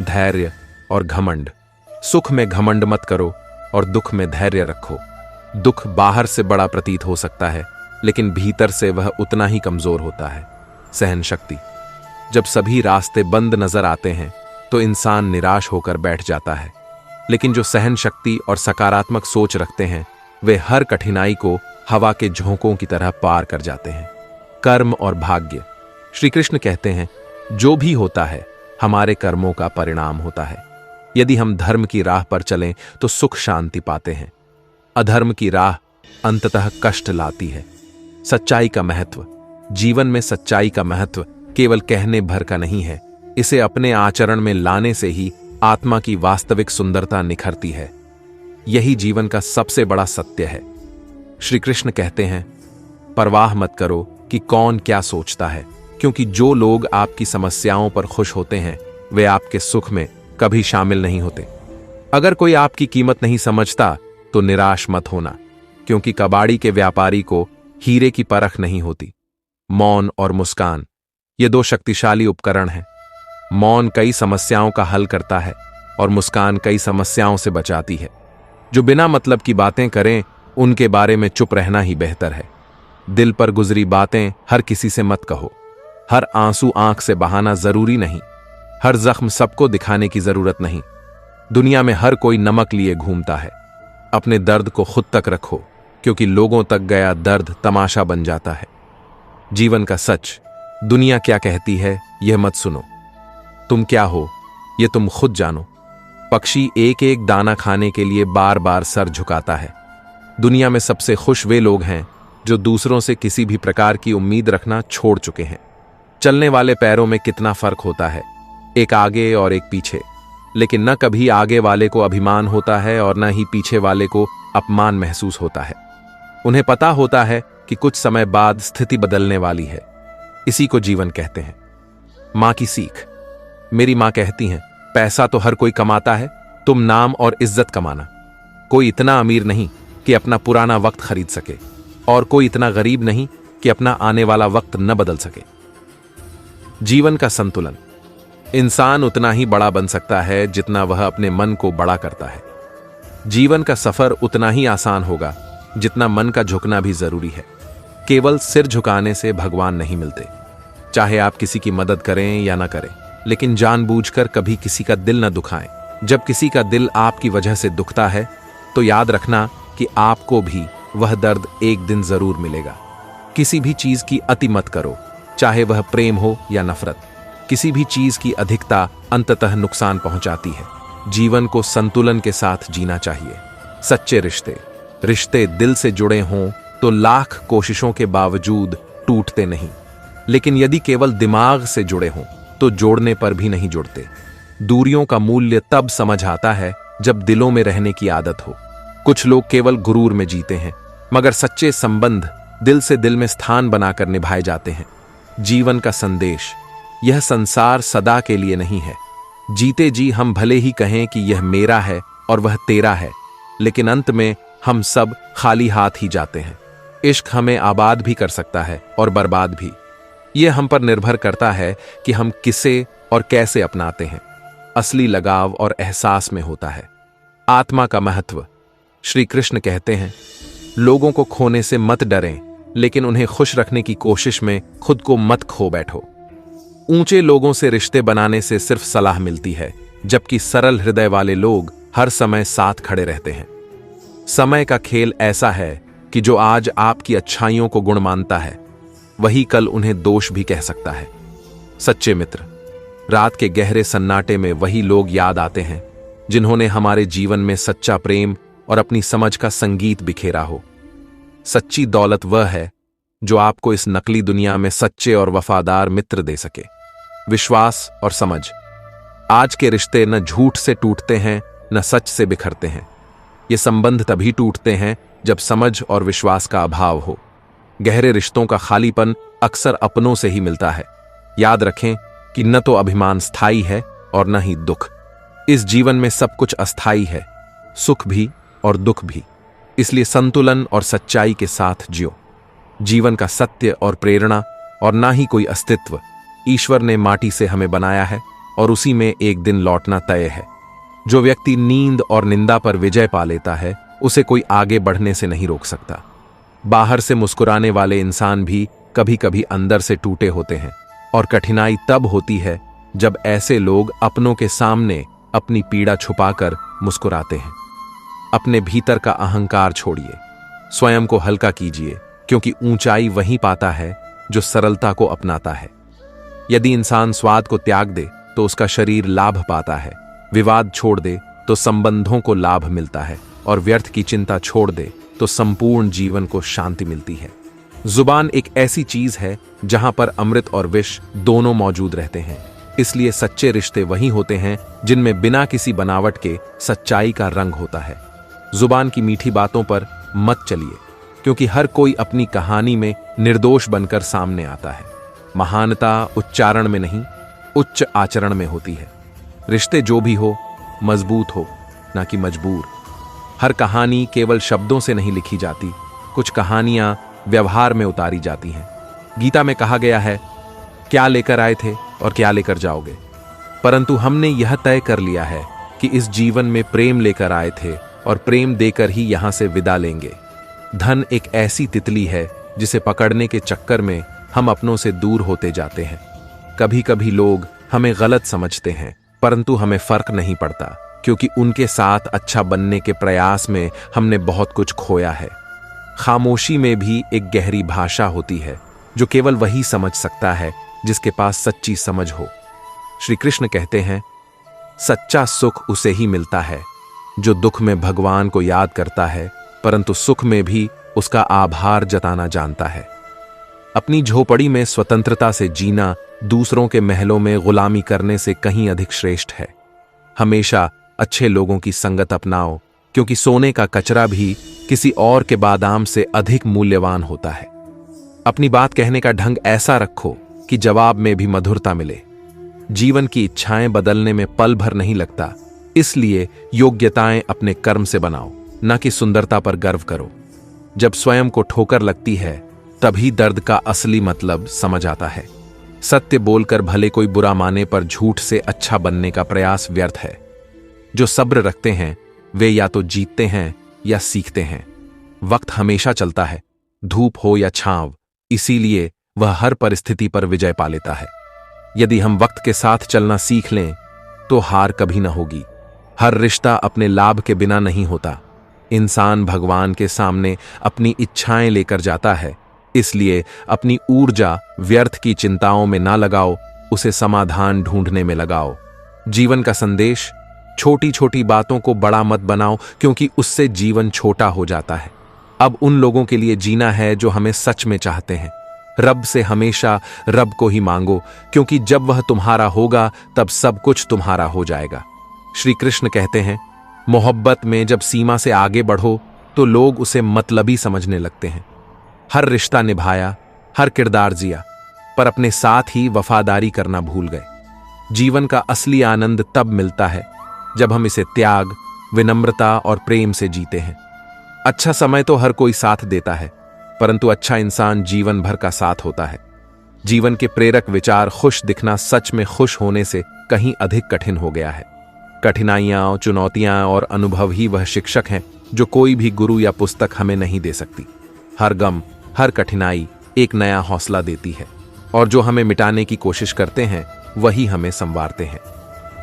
धैर्य और घमंड। सुख में घमंड मत करो और दुख में धैर्य रखो। दुख बाहर से बड़ा प्रतीत हो सकता है, लेकिन भीतर से वह उतना ही कमजोर होता है। सहन शक्ति। जब सभी रास्ते बंद नजर आते हैं तो इंसान निराश होकर बैठ जाता है, लेकिन जो सहन शक्ति और सकारात्मक सोच रखते हैं वे हर कठिनाई को हवा के झोंकों की तरह पार कर जाते हैं। कर्म और भाग्य। श्री कृष्ण कहते हैं, जो भी होता है हमारे कर्मों का परिणाम होता है। यदि हम धर्म की राह पर चलें तो सुख शांति पाते हैं। अधर्म की राह अंततः कष्ट लाती है। सच्चाई का महत्व। जीवन में सच्चाई का महत्व केवल कहने भर का नहीं है, इसे अपने आचरण में लाने से ही आत्मा की वास्तविक सुंदरता निखरती है। यही जीवन का सबसे बड़ा सत्य है। श्री कृष्ण कहते हैं, परवाह मत करो कि कौन क्या सोचता है, क्योंकि जो लोग आपकी समस्याओं पर खुश होते हैं वे आपके सुख में कभी शामिल नहीं होते। अगर कोई आपकी कीमत नहीं समझता तो निराश मत होना, क्योंकि कबाड़ी के व्यापारी को हीरे की परख नहीं होती। मौन और मुस्कान, ये दो शक्तिशाली उपकरण हैं। मौन कई समस्याओं का हल करता है और मुस्कान कई समस्याओं से बचाती है। जो बिना मतलब की बातें करें उनके बारे में चुप रहना ही बेहतर है। दिल पर गुजरी बातें हर किसी से मत कहो। हर आंसू आंख से बहाना जरूरी नहीं। हर जख्म सबको दिखाने की जरूरत नहीं। दुनिया में हर कोई नमक लिए घूमता है। अपने दर्द को खुद तक रखो, क्योंकि लोगों तक गया दर्द तमाशा बन जाता है। जीवन का सच। दुनिया क्या कहती है यह मत सुनो। तुम क्या हो यह तुम खुद जानो। पक्षी एक एक दाना खाने के लिए बार बार सर झुकाता है। दुनिया में सबसे खुश वे लोग हैं जो दूसरों से किसी भी प्रकार की उम्मीद रखना छोड़ चुके हैं। चलने वाले पैरों में कितना फर्क होता है, एक आगे और एक पीछे, लेकिन न कभी आगे वाले को अभिमान होता है और न ही पीछे वाले को अपमान महसूस होता है। उन्हें पता होता है कि कुछ समय बाद स्थिति बदलने वाली है। इसी को जीवन कहते हैं। मां की सीख। मेरी मां कहती हैं, पैसा तो हर कोई कमाता है, तुम नाम और इज्जत कमाना। कोई इतना अमीर नहीं कि अपना पुराना वक्त खरीद सके, और कोई इतना गरीब नहीं कि अपना आने वाला वक्त न बदल सके। जीवन का संतुलन। इंसान उतना ही बड़ा बन सकता है जितना वह अपने मन को बड़ा करता है। जीवन का सफर उतना ही आसान होगा जितना मन का झुकना भी जरूरी है। केवल सिर झुकाने से भगवान नहीं मिलते। चाहे आप किसी की मदद करें या ना करें, लेकिन जानबूझकर कभी किसी का दिल न दुखाएं। जब किसी का दिल आपकी वजह से दुखता है तो याद रखना कि आपको भी वह दर्द एक दिन जरूर मिलेगा। किसी भी चीज की अति मत करो, चाहे वह प्रेम हो या नफरत। किसी भी चीज की अधिकता अंततः नुकसान पहुंचाती है। जीवन को संतुलन के साथ जीना चाहिए। सच्चे रिश्ते। रिश्ते दिल से जुड़े हों तो लाख कोशिशों के बावजूद टूटते नहीं, लेकिन यदि केवल दिमाग से जुड़े हों तो जोड़ने पर भी नहीं जुड़ते। दूरियों का मूल्य तब समझ आता है जब दिलों में रहने की आदत हो। कुछ लोग केवल गुरूर में जीते हैं, मगर सच्चे संबंध दिल से दिल में स्थान बनाकर निभाए जाते हैं। जीवन का संदेश। यह संसार सदा के लिए नहीं है। जीते जी हम भले ही कहें कि यह मेरा है और वह तेरा है, लेकिन अंत में हम सब खाली हाथ ही जाते हैं। इश्क हमें आबाद भी कर सकता है और बर्बाद भी। यह हम पर निर्भर करता है कि हम किसे और कैसे अपनाते हैं। असली लगाव और एहसास में होता है। आत्मा का महत्व। श्री कृष्ण कहते हैं, लोगों को खोने से मत डरें, लेकिन उन्हें खुश रखने की कोशिश में खुद को मत खो बैठो। ऊंचे लोगों से रिश्ते बनाने से सिर्फ सलाह मिलती है, जबकि सरल हृदय वाले लोग हर समय साथ खड़े रहते हैं। समय का खेल ऐसा है कि जो आज आपकी अच्छाइयों को गुण मानता है, वही कल उन्हें दोष भी कह सकता है। सच्चे मित्र। रात के गहरे सन्नाटे में वही लोग याद आते हैं जिन्होंने हमारे जीवन में सच्चा प्रेम और अपनी समझ का संगीत बिखेरा हो। सच्ची दौलत वह है जो आपको इस नकली दुनिया में सच्चे और वफादार मित्र दे सके। विश्वास और समझ। आज के रिश्ते न झूठ से टूटते हैं, न सच से बिखरते हैं। ये संबंध तभी टूटते हैं जब समझ और विश्वास का अभाव हो। गहरे रिश्तों का खालीपन अक्सर अपनों से ही मिलता है। याद रखें कि न तो अभिमान स्थायी है और न ही दुख। इस जीवन में सब कुछ अस्थायी है, सुख भी और दुख भी। इसलिए संतुलन और सच्चाई के साथ जियो। जीवन का सत्य और प्रेरणा और ना ही कोई अस्तित्व। ईश्वर ने माटी से हमें बनाया है और उसी में एक दिन लौटना तय है। जो व्यक्ति नींद और निंदा पर विजय पा लेता है, उसे कोई आगे बढ़ने से नहीं रोक सकता। बाहर से मुस्कुराने वाले इंसान भी कभी कभी अंदर से टूटे होते हैं, और कठिनाई तब होती है जब ऐसे लोग अपनों के सामने अपनी पीड़ा छुपाकर मुस्कुराते हैं। अपने भीतर का अहंकार छोड़िए, स्वयं को हल्का कीजिए, क्योंकि ऊंचाई वहीं पाता है जो सरलता को अपनाता है। यदि इंसान स्वाद को त्याग दे तो उसका शरीर लाभ पाता है, विवाद छोड़ दे तो संबंधों को लाभ मिलता है, और व्यर्थ की चिंता छोड़ दे तो संपूर्ण जीवन को शांति मिलती है। जुबान एक ऐसी चीज है जहां पर अमृत और विष दोनों मौजूद रहते हैं। इसलिए सच्चे रिश्ते वही होते हैं जिनमें बिना किसी बनावट के सच्चाई का रंग होता है। जुबान की मीठी बातों पर मत चलिए, क्योंकि हर कोई अपनी कहानी में निर्दोष बनकर सामने आता है। महानता उच्चारण में नहीं, उच्च आचरण में होती है। रिश्ते जो भी हो, मजबूत हो, ना कि मजबूर। हर कहानी केवल शब्दों से नहीं लिखी जाती, कुछ कहानियां व्यवहार में उतारी जाती हैं। गीता में कहा गया है, क्या लेकर आए थे और क्या लेकर जाओगे। परंतु हमने यह तय कर लिया है कि इस जीवन में प्रेम लेकर आए थे और प्रेम देकर ही यहां से विदा लेंगे। धन एक ऐसी तितली है जिसे पकड़ने के चक्कर में हम अपनों से दूर होते जाते हैं। कभी कभी लोग हमें गलत समझते हैं, परंतु हमें फर्क नहीं पड़ता, क्योंकि उनके साथ अच्छा बनने के प्रयास में हमने बहुत कुछ खोया है। खामोशी में भी एक गहरी भाषा होती है जो केवल वही समझ सकता है जिसके पास सच्ची समझ हो। श्री कृष्ण कहते हैं, सच्चा सुख उसे ही मिलता है जो दुख में भगवान को याद करता है, परंतु सुख में भी उसका आभार जताना जानता है। अपनी झोपड़ी में स्वतंत्रता से जीना दूसरों के महलों में गुलामी करने से कहीं अधिक श्रेष्ठ है। हमेशा अच्छे लोगों की संगत अपनाओ, क्योंकि सोने का कचरा भी किसी और के बादाम से अधिक मूल्यवान होता है। अपनी बात कहने का ढंग ऐसा रखो कि जवाब में भी मधुरता मिले। जीवन की इच्छाएं बदलने में पल भर नहीं लगता, इसलिए योग्यताएं अपने कर्म से बनाओ, न कि सुंदरता पर गर्व करो। जब स्वयं को ठोकर लगती है, तभी दर्द का असली मतलब समझ आता है। सत्य बोलकर भले कोई बुरा माने, पर झूठ से अच्छा बनने का प्रयास व्यर्थ है। जो सब्र रखते हैं वे या तो जीतते हैं या सीखते हैं। वक्त हमेशा चलता है, धूप हो या छांव, इसीलिए वह हर परिस्थिति पर विजय पा लेता है। यदि हम वक्त के साथ चलना सीख लें तो हार कभी न होगी। हर रिश्ता अपने लाभ के बिना नहीं होता। इंसान भगवान के सामने अपनी इच्छाएं लेकर जाता है, इसलिए अपनी ऊर्जा व्यर्थ की चिंताओं में ना लगाओ, उसे समाधान ढूंढने में लगाओ। जीवन का संदेश, छोटी छोटी बातों को बड़ा मत बनाओ, क्योंकि उससे जीवन छोटा हो जाता है। अब उन लोगों के लिए जीना है जो हमें सच में चाहते हैं। रब से हमेशा रब को ही मांगो, क्योंकि जब वह तुम्हारा होगा तब सब कुछ तुम्हारा हो जाएगा। श्री कृष्ण कहते हैं, मोहब्बत में जब सीमा से आगे बढ़ो तो लोग उसे मतलबी समझने लगते हैं। हर रिश्ता निभाया, हर किरदार जिया, पर अपने साथ ही वफादारी करना भूल गए। जीवन का असली आनंद तब मिलता है जब हम इसे त्याग, विनम्रता और प्रेम से जीते हैं। अच्छा समय तो हर कोई साथ देता है, परंतु अच्छा इंसान जीवन भर का साथ होता है। जीवन के प्रेरक विचार खुश दिखना सच में खुश होने से कहीं अधिक कठिन हो गया है। कठिनाइयां, चुनौतियां और अनुभव ही वह शिक्षक हैं जो कोई भी गुरु या पुस्तक हमें नहीं दे सकती। हर गम, हर कठिनाई एक नया हौसला देती है, और जो हमें मिटाने की कोशिश करते हैं वही हमें संवारते हैं।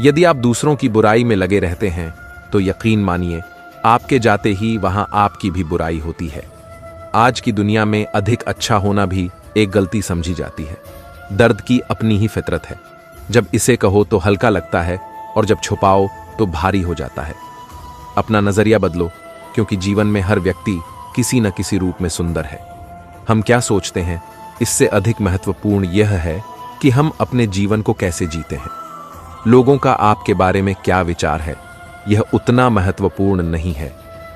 यदि आप दूसरों की बुराई में लगे रहते हैं तो यकीन मानिए आपके जाते ही वहां आपकी भी बुराई होती है। आज की दुनिया में अधिक अच्छा होना भी एक गलती समझी जाती है। दर्द की अपनी ही फितरत है। जब इसे कहो तो हल्का लगता है और जब छुपाओ तो भारी हो जाता है। अपना नजरिया बदलो, क्योंकि जीवन में हर व्यक्ति किसी न किसी रूप में सुंदर है। हम क्या सोचते हैं, इससे अधिक महत्वपूर्ण यह है कि हम अपने जीवन को कैसे जीते हैं। लोगों का आपके बारे में क्या विचार है, यह उतना महत्वपूर्ण नहीं है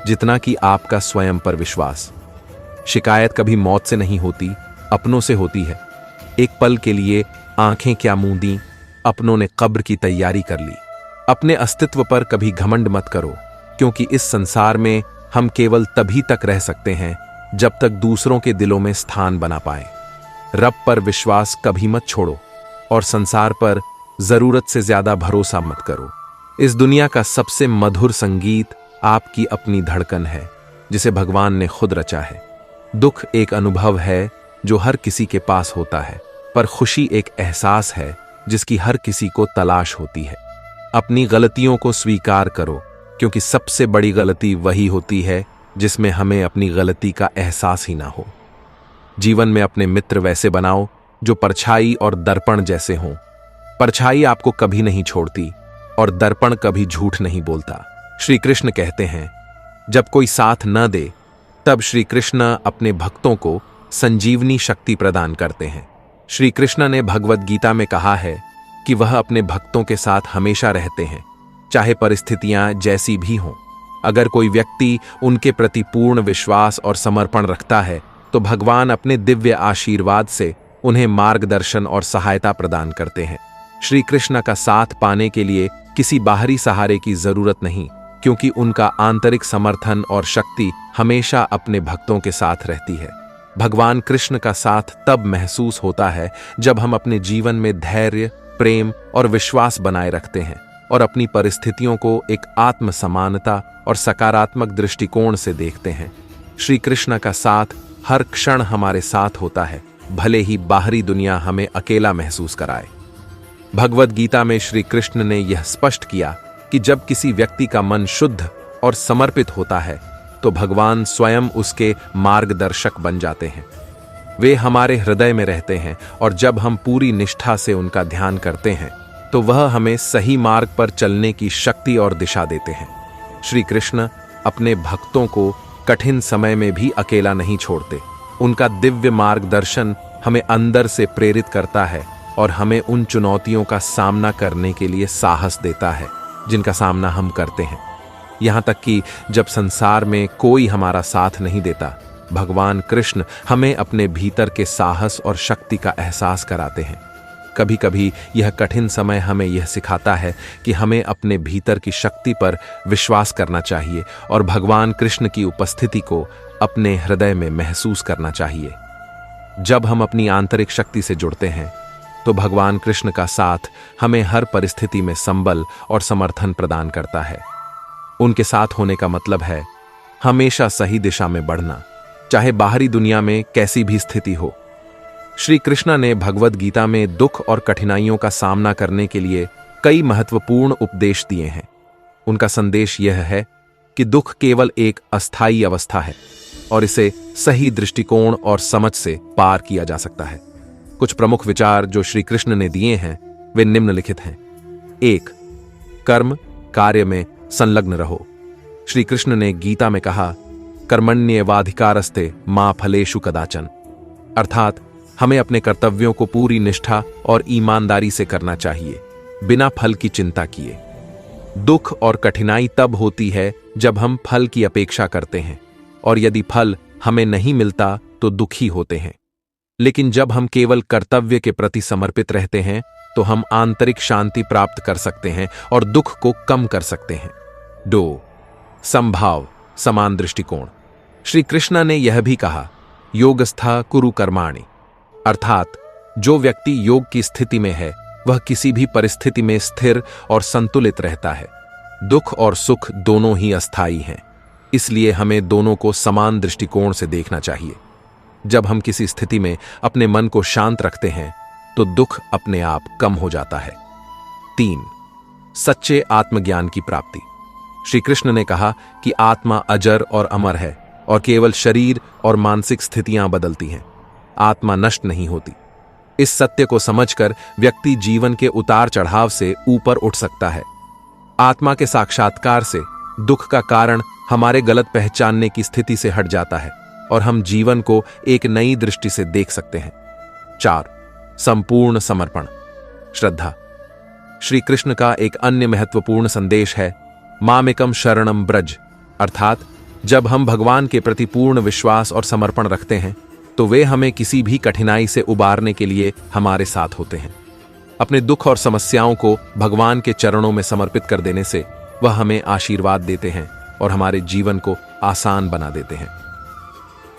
जितना कि आपका स्वयं पर विश्वास। शिकायत कभी मौत से नहीं होती, अपनों से होती है। एक पल के लिए आंखें क्या मूंदी, अपनों ने कब्र की तैयारी कर ली। अपने अस्तित्व पर कभी घमंड मत करो, क्योंकि इस संसार में हम केवल तभी तक रह सकते हैं जब तक दूसरों के दिलों में स्थान बना पाए। रब पर विश्वास कभी मत छोड़ो और संसार पर जरूरत से ज्यादा भरोसा मत करो। इस दुनिया का सबसे मधुर संगीत आपकी अपनी धड़कन है, जिसे भगवान ने खुद रचा है। दुख एक अनुभव है जो हर किसी के पास होता है, पर खुशी एक एहसास है जिसकी हर किसी को तलाश होती है। अपनी गलतियों को स्वीकार करो, क्योंकि सबसे बड़ी गलती वही होती है जिसमें हमें अपनी गलती का एहसास ही ना हो। जीवन में अपने मित्र वैसे बनाओ जो परछाई और दर्पण जैसे हों। परछाई आपको कभी नहीं छोड़ती और दर्पण कभी झूठ नहीं बोलता। श्री कृष्ण कहते हैं, जब कोई साथ न दे तब श्री कृष्ण अपने भक्तों को संजीवनी शक्ति प्रदान करते हैं। श्री कृष्ण ने भगवद गीता में कहा है कि वह अपने भक्तों के साथ हमेशा रहते हैं, चाहे परिस्थितियां जैसी भी हों। अगर कोई व्यक्ति उनके प्रति पूर्ण विश्वास और समर्पण रखता है तो भगवान अपने दिव्य आशीर्वाद से उन्हें मार्गदर्शन और सहायता प्रदान करते हैं। श्री कृष्ण का साथ पाने के लिए किसी बाहरी सहारे की जरूरत नहीं, क्योंकि उनका आंतरिक समर्थन और शक्ति हमेशा अपने भक्तों के साथ रहती है। भगवान कृष्ण का साथ तब महसूस होता है जब हम अपने जीवन में धैर्य, प्रेम और विश्वास बनाए रखते हैं और अपनी परिस्थितियों को एक आत्म समानता और सकारात्मक दृष्टिकोण से देखते हैं। श्री कृष्ण का साथ हर क्षण हमारे साथ होता है, भले ही बाहरी दुनिया हमें अकेला महसूस कराए। भगवद गीता में श्री कृष्ण ने यह स्पष्ट किया कि जब किसी व्यक्ति का मन शुद्ध और समर्पित होता है तो भगवान स्वयं उसके मार्गदर्शक बन जाते हैं। वे हमारे हृदय में रहते हैं और जब हम पूरी निष्ठा से उनका ध्यान करते हैं तो वह हमें सही मार्ग पर चलने की शक्ति और दिशा देते हैं। श्री कृष्ण अपने भक्तों को कठिन समय में भी अकेला नहीं छोड़ते। उनका दिव्य मार्गदर्शन हमें अंदर से प्रेरित करता है और हमें उन चुनौतियों का सामना करने के लिए साहस देता है जिनका सामना हम करते हैं। यहाँ तक कि जब संसार में कोई हमारा साथ नहीं देता, भगवान कृष्ण हमें अपने भीतर के साहस और शक्ति का एहसास कराते हैं। कभी कभी यह कठिन समय हमें यह सिखाता है कि हमें अपने भीतर की शक्ति पर विश्वास करना चाहिए और भगवान कृष्ण की उपस्थिति को अपने हृदय में महसूस करना चाहिए। जब हम अपनी आंतरिक शक्ति से जुड़ते हैं तो भगवान कृष्ण का साथ हमें हर परिस्थिति में संबल और समर्थन प्रदान करता है। उनके साथ होने का मतलब है हमेशा सही दिशा में बढ़ना, चाहे बाहरी दुनिया में कैसी भी स्थिति हो। श्री कृष्ण ने भगवद गीता में दुख और कठिनाइयों का सामना करने के लिए कई महत्वपूर्ण उपदेश दिए हैं। उनका संदेश यह है कि दुख केवल एक अस्थायी अवस्था है और इसे सही दृष्टिकोण और समझ से पार किया जा सकता है। कुछ प्रमुख विचार जो श्री कृष्ण ने दिए हैं वे निम्नलिखित हैं। 1. कर्म कार्य में संलग्न रहो। श्री कृष्ण ने गीता में कहा, कर्मण्येवाधिकारस्ते मा फलेषु कदाचन, अर्थात हमें अपने कर्तव्यों को पूरी निष्ठा और ईमानदारी से करना चाहिए, बिना फल की चिंता किए। दुख और कठिनाई तब होती है जब हम फल की अपेक्षा करते हैं, और यदि फल हमें नहीं मिलता तो दुखी होते हैं। लेकिन जब हम केवल कर्तव्य के प्रति समर्पित रहते हैं तो तो हम आंतरिक शांति प्राप्त कर सकते हैं और दुख को कम कर सकते हैं। 2. समभाव, समान दृष्टिकोण। श्री कृष्ण ने यह भी कहा, योगस्था कुरु कर्माणि, अर्थात जो व्यक्ति योग की स्थिति में है वह किसी भी परिस्थिति में स्थिर और संतुलित रहता है। दुख और सुख दोनों ही अस्थायी हैं, इसलिए हमें दोनों को समान दृष्टिकोण से देखना चाहिए। जब हम किसी स्थिति में अपने मन को शांत रखते हैं तो दुख अपने आप कम हो जाता है। 3. सच्चे आत्मज्ञान की प्राप्ति। श्री कृष्ण ने कहा कि आत्मा अजर और अमर है और केवल शरीर और मानसिक स्थितियां बदलती हैं, आत्मा नष्ट नहीं होती। इस सत्य को समझकर व्यक्ति जीवन के उतार चढ़ाव से ऊपर उठ सकता है। आत्मा के साक्षात्कार से दुख का कारण हमारे गलत पहचानने की स्थिति से हट जाता है और हम जीवन को एक नई दृष्टि से देख सकते हैं। 4. संपूर्ण समर्पण, श्रद्धा। श्री कृष्ण का एक अन्य महत्वपूर्ण संदेश है, मामेकम शरणम ब्रज, अर्थात जब हम भगवान के प्रति पूर्ण विश्वास और समर्पण रखते हैं तो वे हमें किसी भी कठिनाई से उबारने के लिए हमारे साथ होते हैं। अपने दुख और समस्याओं को भगवान के चरणों में समर्पित कर देने से वह हमें आशीर्वाद देते हैं और हमारे जीवन को आसान बना देते हैं।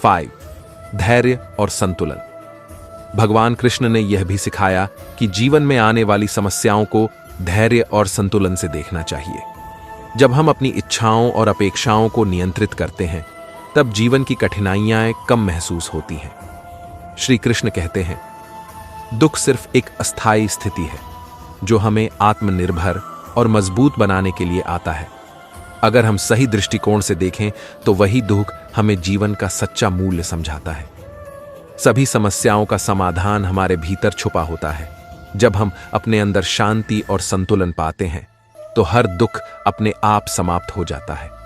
5. धैर्य और संतुलन। भगवान कृष्ण ने यह भी सिखाया कि जीवन में आने वाली समस्याओं को धैर्य और संतुलन से देखना चाहिए। जब हम अपनी इच्छाओं और अपेक्षाओं को नियंत्रित करते हैं तब जीवन की कठिनाइयां कम महसूस होती हैं। श्री कृष्ण कहते हैं, दुख सिर्फ एक अस्थायी स्थिति है जो हमें आत्मनिर्भर और मजबूत बनाने के लिए आता है। अगर हम सही दृष्टिकोण से देखें तो वही दुख हमें जीवन का सच्चा मूल्य समझाता है। सभी समस्याओं का समाधान हमारे भीतर छुपा होता है। जब हम अपने अंदर शांति और संतुलन पाते हैं तो हर दुख अपने आप समाप्त हो जाता है।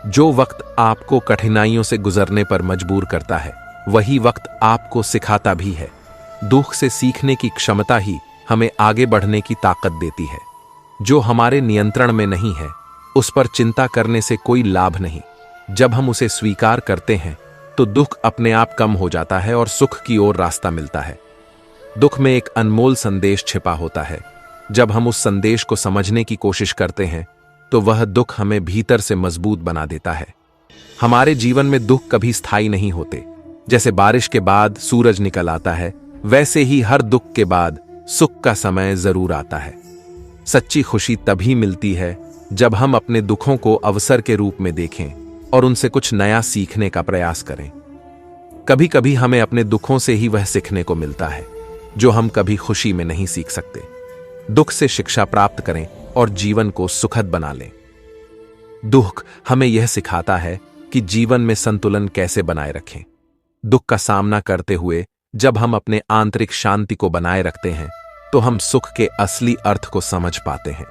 जो वक्त आपको कठिनाइयों से गुजरने पर मजबूर करता है वही वक्त आपको सिखाता भी है। दुख से सीखने की क्षमता ही हमें आगे बढ़ने की ताकत देती है। जो हमारे नियंत्रण में नहीं है उस पर चिंता करने से कोई लाभ नहीं। जब हम उसे स्वीकार करते हैं तो दुख अपने आप कम हो जाता है और सुख की ओर रास्ता मिलता है। दुख में एक अनमोल संदेश छिपा होता है। जब हम उस संदेश को समझने की कोशिश करते हैं तो वह दुख हमें भीतर से मजबूत बना देता है। हमारे जीवन में दुख कभी स्थायी नहीं होते। जैसे बारिश के बाद सूरज निकल आता है, वैसे ही हर दुख के बाद सुख का समय जरूर आता है। सच्ची खुशी तभी मिलती है जब हम अपने दुखों को अवसर के रूप में देखें और उनसे कुछ नया सीखने का प्रयास करें। कभी कभी हमें अपने दुखों से ही वह सीखने को मिलता है जो हम कभी खुशी में नहीं सीख सकते। दुख से शिक्षा प्राप्त करें और जीवन को सुखद बना लें। दुख हमें यह सिखाता है कि जीवन में संतुलन कैसे बनाए रखें। दुख का सामना करते हुए जब हम अपने आंतरिक शांति को बनाए रखते हैं तो हम सुख के असली अर्थ को समझ पाते हैं।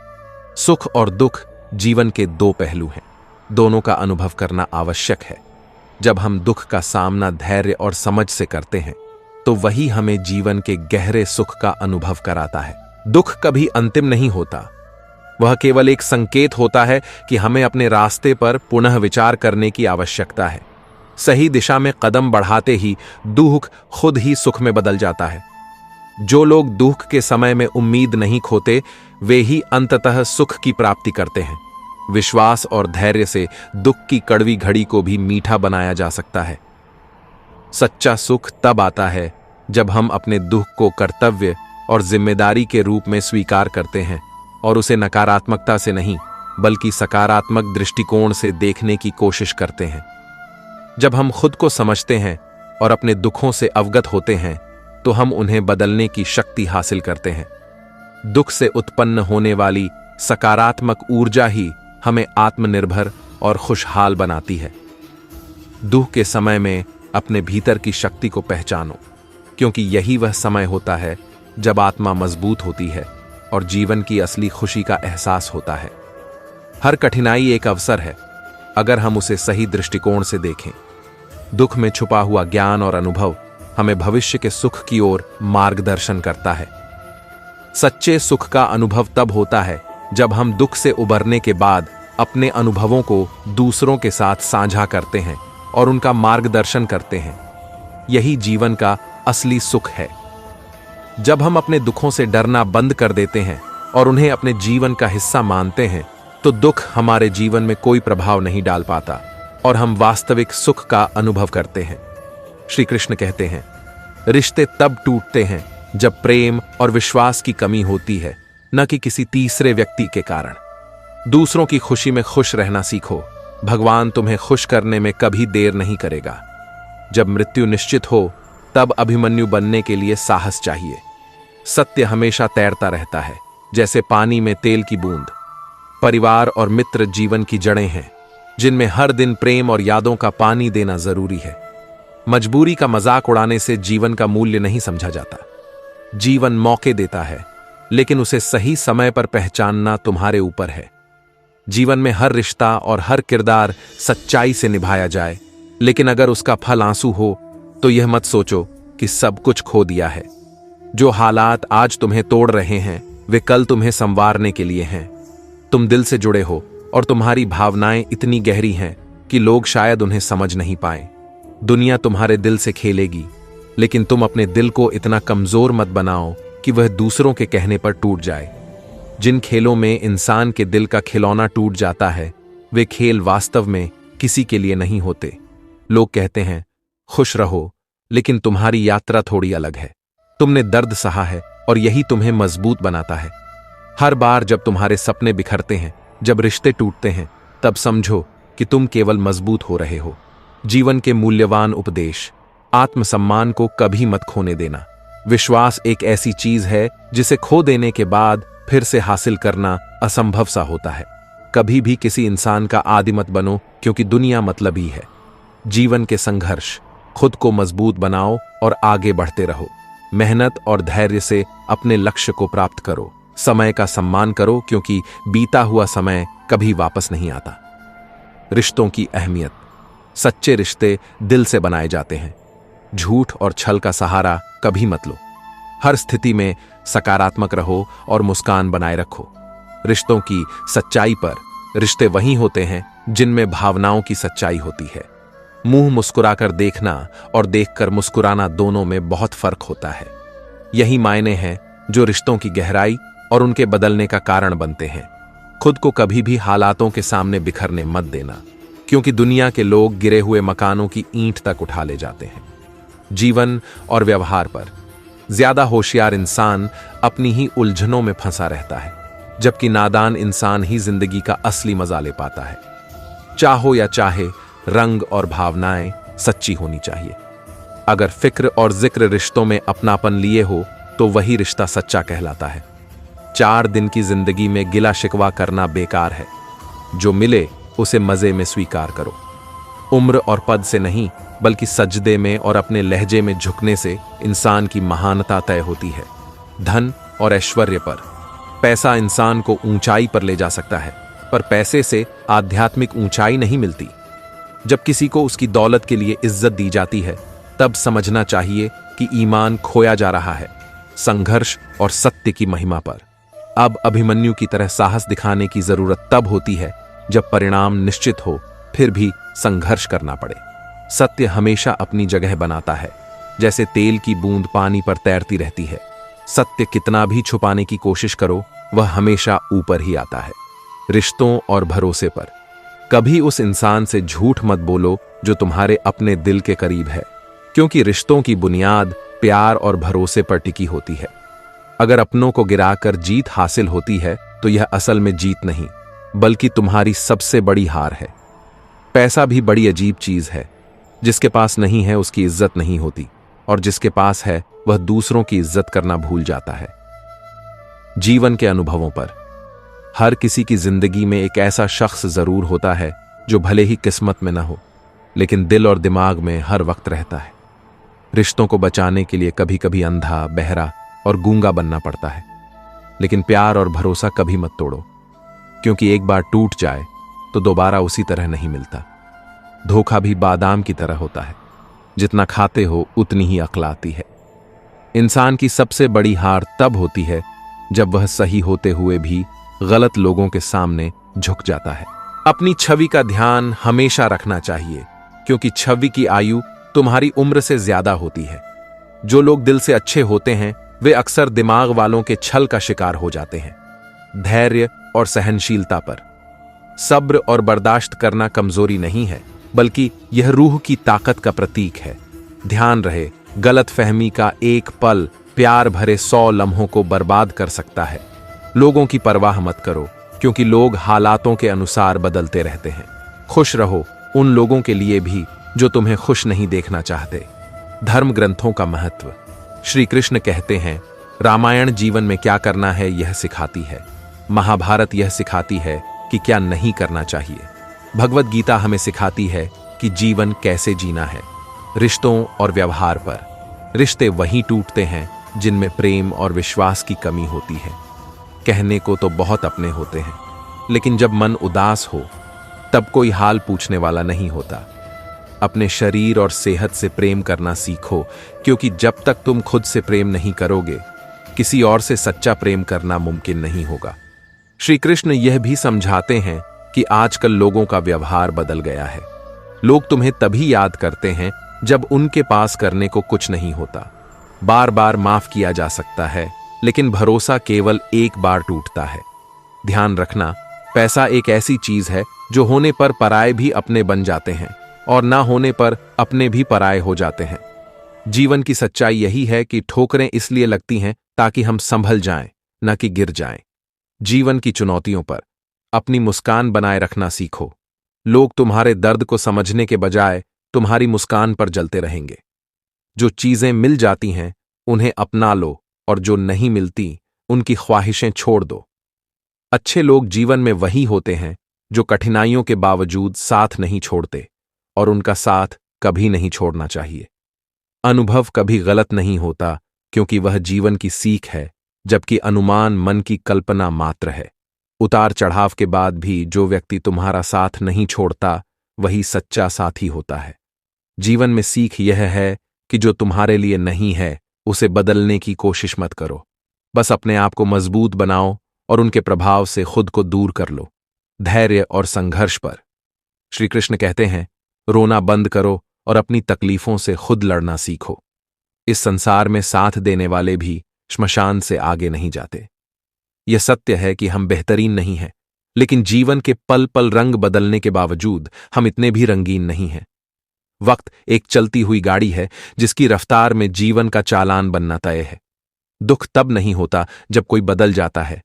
सुख और दुख जीवन के दो पहलू हैं, दोनों का अनुभव करना आवश्यक है। जब हम दुख का सामना धैर्य और समझ से करते हैं तो वही हमें जीवन के गहरे सुख का अनुभव कराता है। दुख कभी अंतिम नहीं होता, वह केवल एक संकेत होता है कि हमें अपने रास्ते पर पुनः विचार करने की आवश्यकता है। सही दिशा में कदम बढ़ाते ही दुख खुद ही सुख में बदल जाता है। जो लोग दुख के समय में उम्मीद नहीं खोते वे ही अंततः सुख की प्राप्ति करते हैं। विश्वास और धैर्य से दुख की कड़वी घड़ी को भी मीठा बनाया जा सकता है। सच्चा सुख तब आता है जब हम अपने दुख को कर्तव्य और जिम्मेदारी के रूप में स्वीकार करते हैं और उसे नकारात्मकता से नहीं बल्कि सकारात्मक दृष्टिकोण से देखने की कोशिश करते हैं। जब हम खुद को समझते हैं और अपने दुखों से अवगत होते हैं तो हम उन्हें बदलने की शक्ति हासिल करते हैं। दुख से उत्पन्न होने वाली सकारात्मक ऊर्जा ही हमें आत्मनिर्भर और खुशहाल बनाती है। दुख के समय में अपने भीतर की शक्ति को पहचानो, क्योंकि यही वह समय होता है जब आत्मा मजबूत होती है और जीवन की असली खुशी का एहसास होता है। हर कठिनाई एक अवसर है अगर हम उसे सही दृष्टिकोण से देखें। दुख में छुपा हुआ ज्ञान और अनुभव हमें भविष्य के सुख की ओर मार्गदर्शन करता है। सच्चे सुख का अनुभव तब होता है जब हम दुख से उबरने के बाद अपने अनुभवों को दूसरों के साथ साझा करते हैं और उनका मार्गदर्शन करते हैं। यही जीवन का असली सुख है। जब हम अपने दुखों से डरना बंद कर देते हैं और उन्हें अपने जीवन का हिस्सा मानते हैं तो दुख हमारे जीवन में कोई प्रभाव नहीं डाल पाता और हम वास्तविक सुख का अनुभव करते हैं। श्री कृष्ण कहते हैं, रिश्ते तब टूटते हैं जब प्रेम और विश्वास की कमी होती है, न कि किसी तीसरे व्यक्ति के कारण। दूसरों की खुशी में खुश रहना सीखो। भगवान तुम्हें खुश करने में कभी देर नहीं करेगा। जब मृत्यु निश्चित हो तब अभिमन्यु बनने के लिए साहस चाहिए। सत्य हमेशा तैरता रहता है, जैसे पानी में तेल की बूंद। परिवार और मित्र जीवन की जड़ें हैं, जिनमें हर दिन प्रेम और यादों का पानी देना जरूरी है। मजबूरी का मजाक उड़ाने से जीवन का मूल्य नहीं समझा जाता। जीवन मौके देता है, लेकिन उसे सही समय पर पहचानना तुम्हारे ऊपर है। जीवन में हर रिश्ता और हर किरदार सच्चाई से निभाया जाए, लेकिन अगर उसका फल आंसू हो तो यह मत सोचो कि सब कुछ खो दिया है। जो हालात आज तुम्हें तोड़ रहे हैं वे कल तुम्हें संवारने के लिए हैं। तुम दिल से जुड़े हो और तुम्हारी भावनाएं इतनी गहरी हैं कि लोग शायद उन्हें समझ नहीं पाए। दुनिया तुम्हारे दिल से खेलेगी, लेकिन तुम अपने दिल को इतना कमजोर मत बनाओ कि वह दूसरों के कहने पर टूट जाए। जिन खेलों में इंसान के दिल का खिलौना टूट जाता है वे खेल वास्तव में किसी के लिए नहीं होते। लोग कहते हैं खुश रहो, लेकिन तुम्हारी यात्रा थोड़ी अलग है। तुमने दर्द सहा है और यही तुम्हें मजबूत बनाता है। हर बार जब तुम्हारे सपने बिखरते हैं, जब रिश्ते टूटते हैं, तब समझो कि तुम केवल मजबूत हो रहे हो। जीवन के मूल्यवान उपदेश। आत्मसम्मान को कभी मत खोने देना। विश्वास एक ऐसी चीज है जिसे खो देने के बाद फिर से हासिल करना असंभव सा होता है। कभी भी किसी इंसान का आदी मत बनो, क्योंकि दुनिया मतलबी है। जीवन के संघर्ष। खुद को मजबूत बनाओ और आगे बढ़ते रहो। मेहनत और धैर्य से अपने लक्ष्य को प्राप्त करो। समय का सम्मान करो, क्योंकि बीता हुआ समय कभी वापस नहीं आता। रिश्तों की अहमियत। सच्चे रिश्ते दिल से बनाए जाते हैं। झूठ और छल का सहारा कभी मत लो। हर स्थिति में सकारात्मक रहो और मुस्कान बनाए रखो। रिश्तों की सच्चाई पर। रिश्ते वही होते हैं जिनमें भावनाओं की सच्चाई होती है। मुंह मुस्कुराकर देखना और देखकर मुस्कुराना दोनों में बहुत फर्क होता है। यही मायने हैं जो रिश्तों की गहराई और उनके बदलने का कारण बनते हैं। खुद को कभी भी हालातों के सामने बिखरने मत देना, क्योंकि दुनिया के लोग गिरे हुए मकानों की ईंट तक उठा ले जाते हैं। जीवन और व्यवहार पर। ज्यादा होशियार इंसान अपनी ही उलझनों में फंसा रहता है, जबकि नादान इंसान ही जिंदगी का असली मजा ले पाता है। चाहो या चाहे, रंग और भावनाएं सच्ची होनी चाहिए। अगर फिक्र और जिक्र रिश्तों में अपनापन लिए हो तो वही रिश्ता सच्चा कहलाता है। 4 दिन की जिंदगी में गिला शिकवा करना बेकार है। जो मिले उसे मजे में स्वीकार करो। उम्र और पद से नहीं, बल्कि सजदे में और अपने लहजे में झुकने से इंसान की महानता तय होती है। धन और ऐश्वर्य पर। पैसा इंसान को ऊंचाई पर ले जा सकता है, पर पैसे से आध्यात्मिक ऊंचाई नहीं मिलती। जब किसी को उसकी दौलत के लिए इज्जत दी जाती है, तब समझना चाहिए कि ईमान खोया जा रहा है। संघर्ष और सत्य की महिमा पर। अब अभिमन्यु की तरह साहस दिखाने की जरूरत तब होती है जब परिणाम निश्चित हो, फिर भी संघर्ष करना पड़े। सत्य हमेशा अपनी जगह बनाता है, जैसे तेल की बूंद पानी पर तैरती रहती है। सत्य कितना भी छुपाने की कोशिश करो, वह हमेशा ऊपर ही आता है। रिश्तों और भरोसे पर। कभी उस इंसान से झूठ मत बोलो जो तुम्हारे अपने दिल के करीब है, क्योंकि रिश्तों की बुनियाद प्यार और भरोसे पर टिकी होती है। अगर अपनों को गिराकर जीत हासिल होती है तो यह असल में जीत नहीं, बल्कि तुम्हारी सबसे बड़ी हार है। पैसा भी बड़ी अजीब चीज है। जिसके पास नहीं है उसकी इज्जत नहीं होती, और जिसके पास है वह दूसरों की इज्जत करना भूल जाता है। जीवन के अनुभवों पर। हर किसी की जिंदगी में एक ऐसा शख्स जरूर होता है जो भले ही किस्मत में न हो, लेकिन दिल और दिमाग में हर वक्त रहता है। रिश्तों को बचाने के लिए कभी कभी अंधा, बहरा और गूंगा बनना पड़ता है, लेकिन प्यार और भरोसा कभी मत तोड़ो, क्योंकि एक बार टूट जाए तो दोबारा उसी तरह नहीं मिलता। धोखा भी बादाम की तरह होता है, जितना खाते हो उतनी ही अक्ल आती है। इंसान की सबसे बड़ी हार तब होती है जब वह सही होते हुए भी गलत लोगों के सामने झुक जाता है। अपनी छवि का ध्यान हमेशा रखना चाहिए, क्योंकि छवि की आयु तुम्हारी उम्र से ज्यादा होती है। जो लोग दिल से अच्छे होते हैं वे अक्सर दिमाग वालों के छल का शिकार हो जाते हैं। धैर्य और सहनशीलता पर। सब्र और बर्दाश्त करना कमजोरी नहीं है, बल्कि यह रूह की ताकत का प्रतीक है। ध्यान रहे, गलत फहमी का एक पल प्यार भरे 100 लम्हों को बर्बाद कर सकता है। लोगों की परवाह मत करो, क्योंकि लोग हालातों के अनुसार बदलते रहते हैं। खुश रहो उन लोगों के लिए भी जो तुम्हें खुश नहीं देखना चाहते। धर्म ग्रंथों का महत्व। श्री कृष्ण कहते हैं, रामायण जीवन में क्या करना है यह सिखाती है। महाभारत यह सिखाती है कि क्या नहीं करना चाहिए। भगवत गीता हमें सिखाती है कि जीवन कैसे जीना है। रिश्तों और व्यवहार पर। रिश्ते वहीं टूटते हैं जिनमें प्रेम और विश्वास की कमी होती है। कहने को तो बहुत अपने होते हैं, लेकिन जब मन उदास हो तब कोई हाल पूछने वाला नहीं होता। अपने शरीर और सेहत से प्रेम करना सीखो, क्योंकि जब तक तुम खुद से प्रेम नहीं करोगे, किसी और से सच्चा प्रेम करना मुमकिन नहीं होगा। श्री कृष्ण यह भी समझाते हैं कि आजकल लोगों का व्यवहार बदल गया है। लोग तुम्हें तभी याद करते हैं जब उनके पास करने को कुछ नहीं होता। बार बार माफ किया जा सकता है, लेकिन भरोसा केवल एक बार टूटता है। ध्यान रखना, पैसा एक ऐसी चीज है जो होने पर पराये भी अपने बन जाते हैं और ना होने पर अपने भी पराये हो जाते हैं। जीवन की सच्चाई यही है कि ठोकरें इसलिए लगती हैं ताकि हम संभल जाएं, न कि गिर जाएं। जीवन की चुनौतियों पर अपनी मुस्कान बनाए रखना सीखो। लोग तुम्हारे दर्द को समझने के बजाय तुम्हारी मुस्कान पर जलते रहेंगे। जो चीजें मिल जाती हैं उन्हें अपना लो, और जो नहीं मिलती उनकी ख्वाहिशें छोड़ दो। अच्छे लोग जीवन में वही होते हैं जो कठिनाइयों के बावजूद साथ नहीं छोड़ते, और उनका साथ कभी नहीं छोड़ना चाहिए। अनुभव कभी गलत नहीं होता, क्योंकि वह जीवन की सीख है, जबकि अनुमान मन की कल्पना मात्र है। उतार चढ़ाव के बाद भी जो व्यक्ति तुम्हारा साथ नहीं छोड़ता, वही सच्चा साथी होता है। जीवन में सीख यह है कि जो तुम्हारे लिए नहीं है उसे बदलने की कोशिश मत करो। बस अपने आप को मजबूत बनाओ और उनके प्रभाव से खुद को दूर कर लो। धैर्य और संघर्ष पर। श्री कृष्ण कहते हैं, रोना बंद करो और अपनी तकलीफों से खुद लड़ना सीखो। इस संसार में साथ देने वाले भी श्मशान से आगे नहीं जाते। यह सत्य है कि हम बेहतरीन नहीं हैं, लेकिन जीवन के पल पल रंग बदलने के बावजूद हम इतने भी रंगीन नहीं हैं। वक्त एक चलती हुई गाड़ी है जिसकी रफ्तार में जीवन का चालान बनना तय है। दुख तब नहीं होता जब कोई बदल जाता है,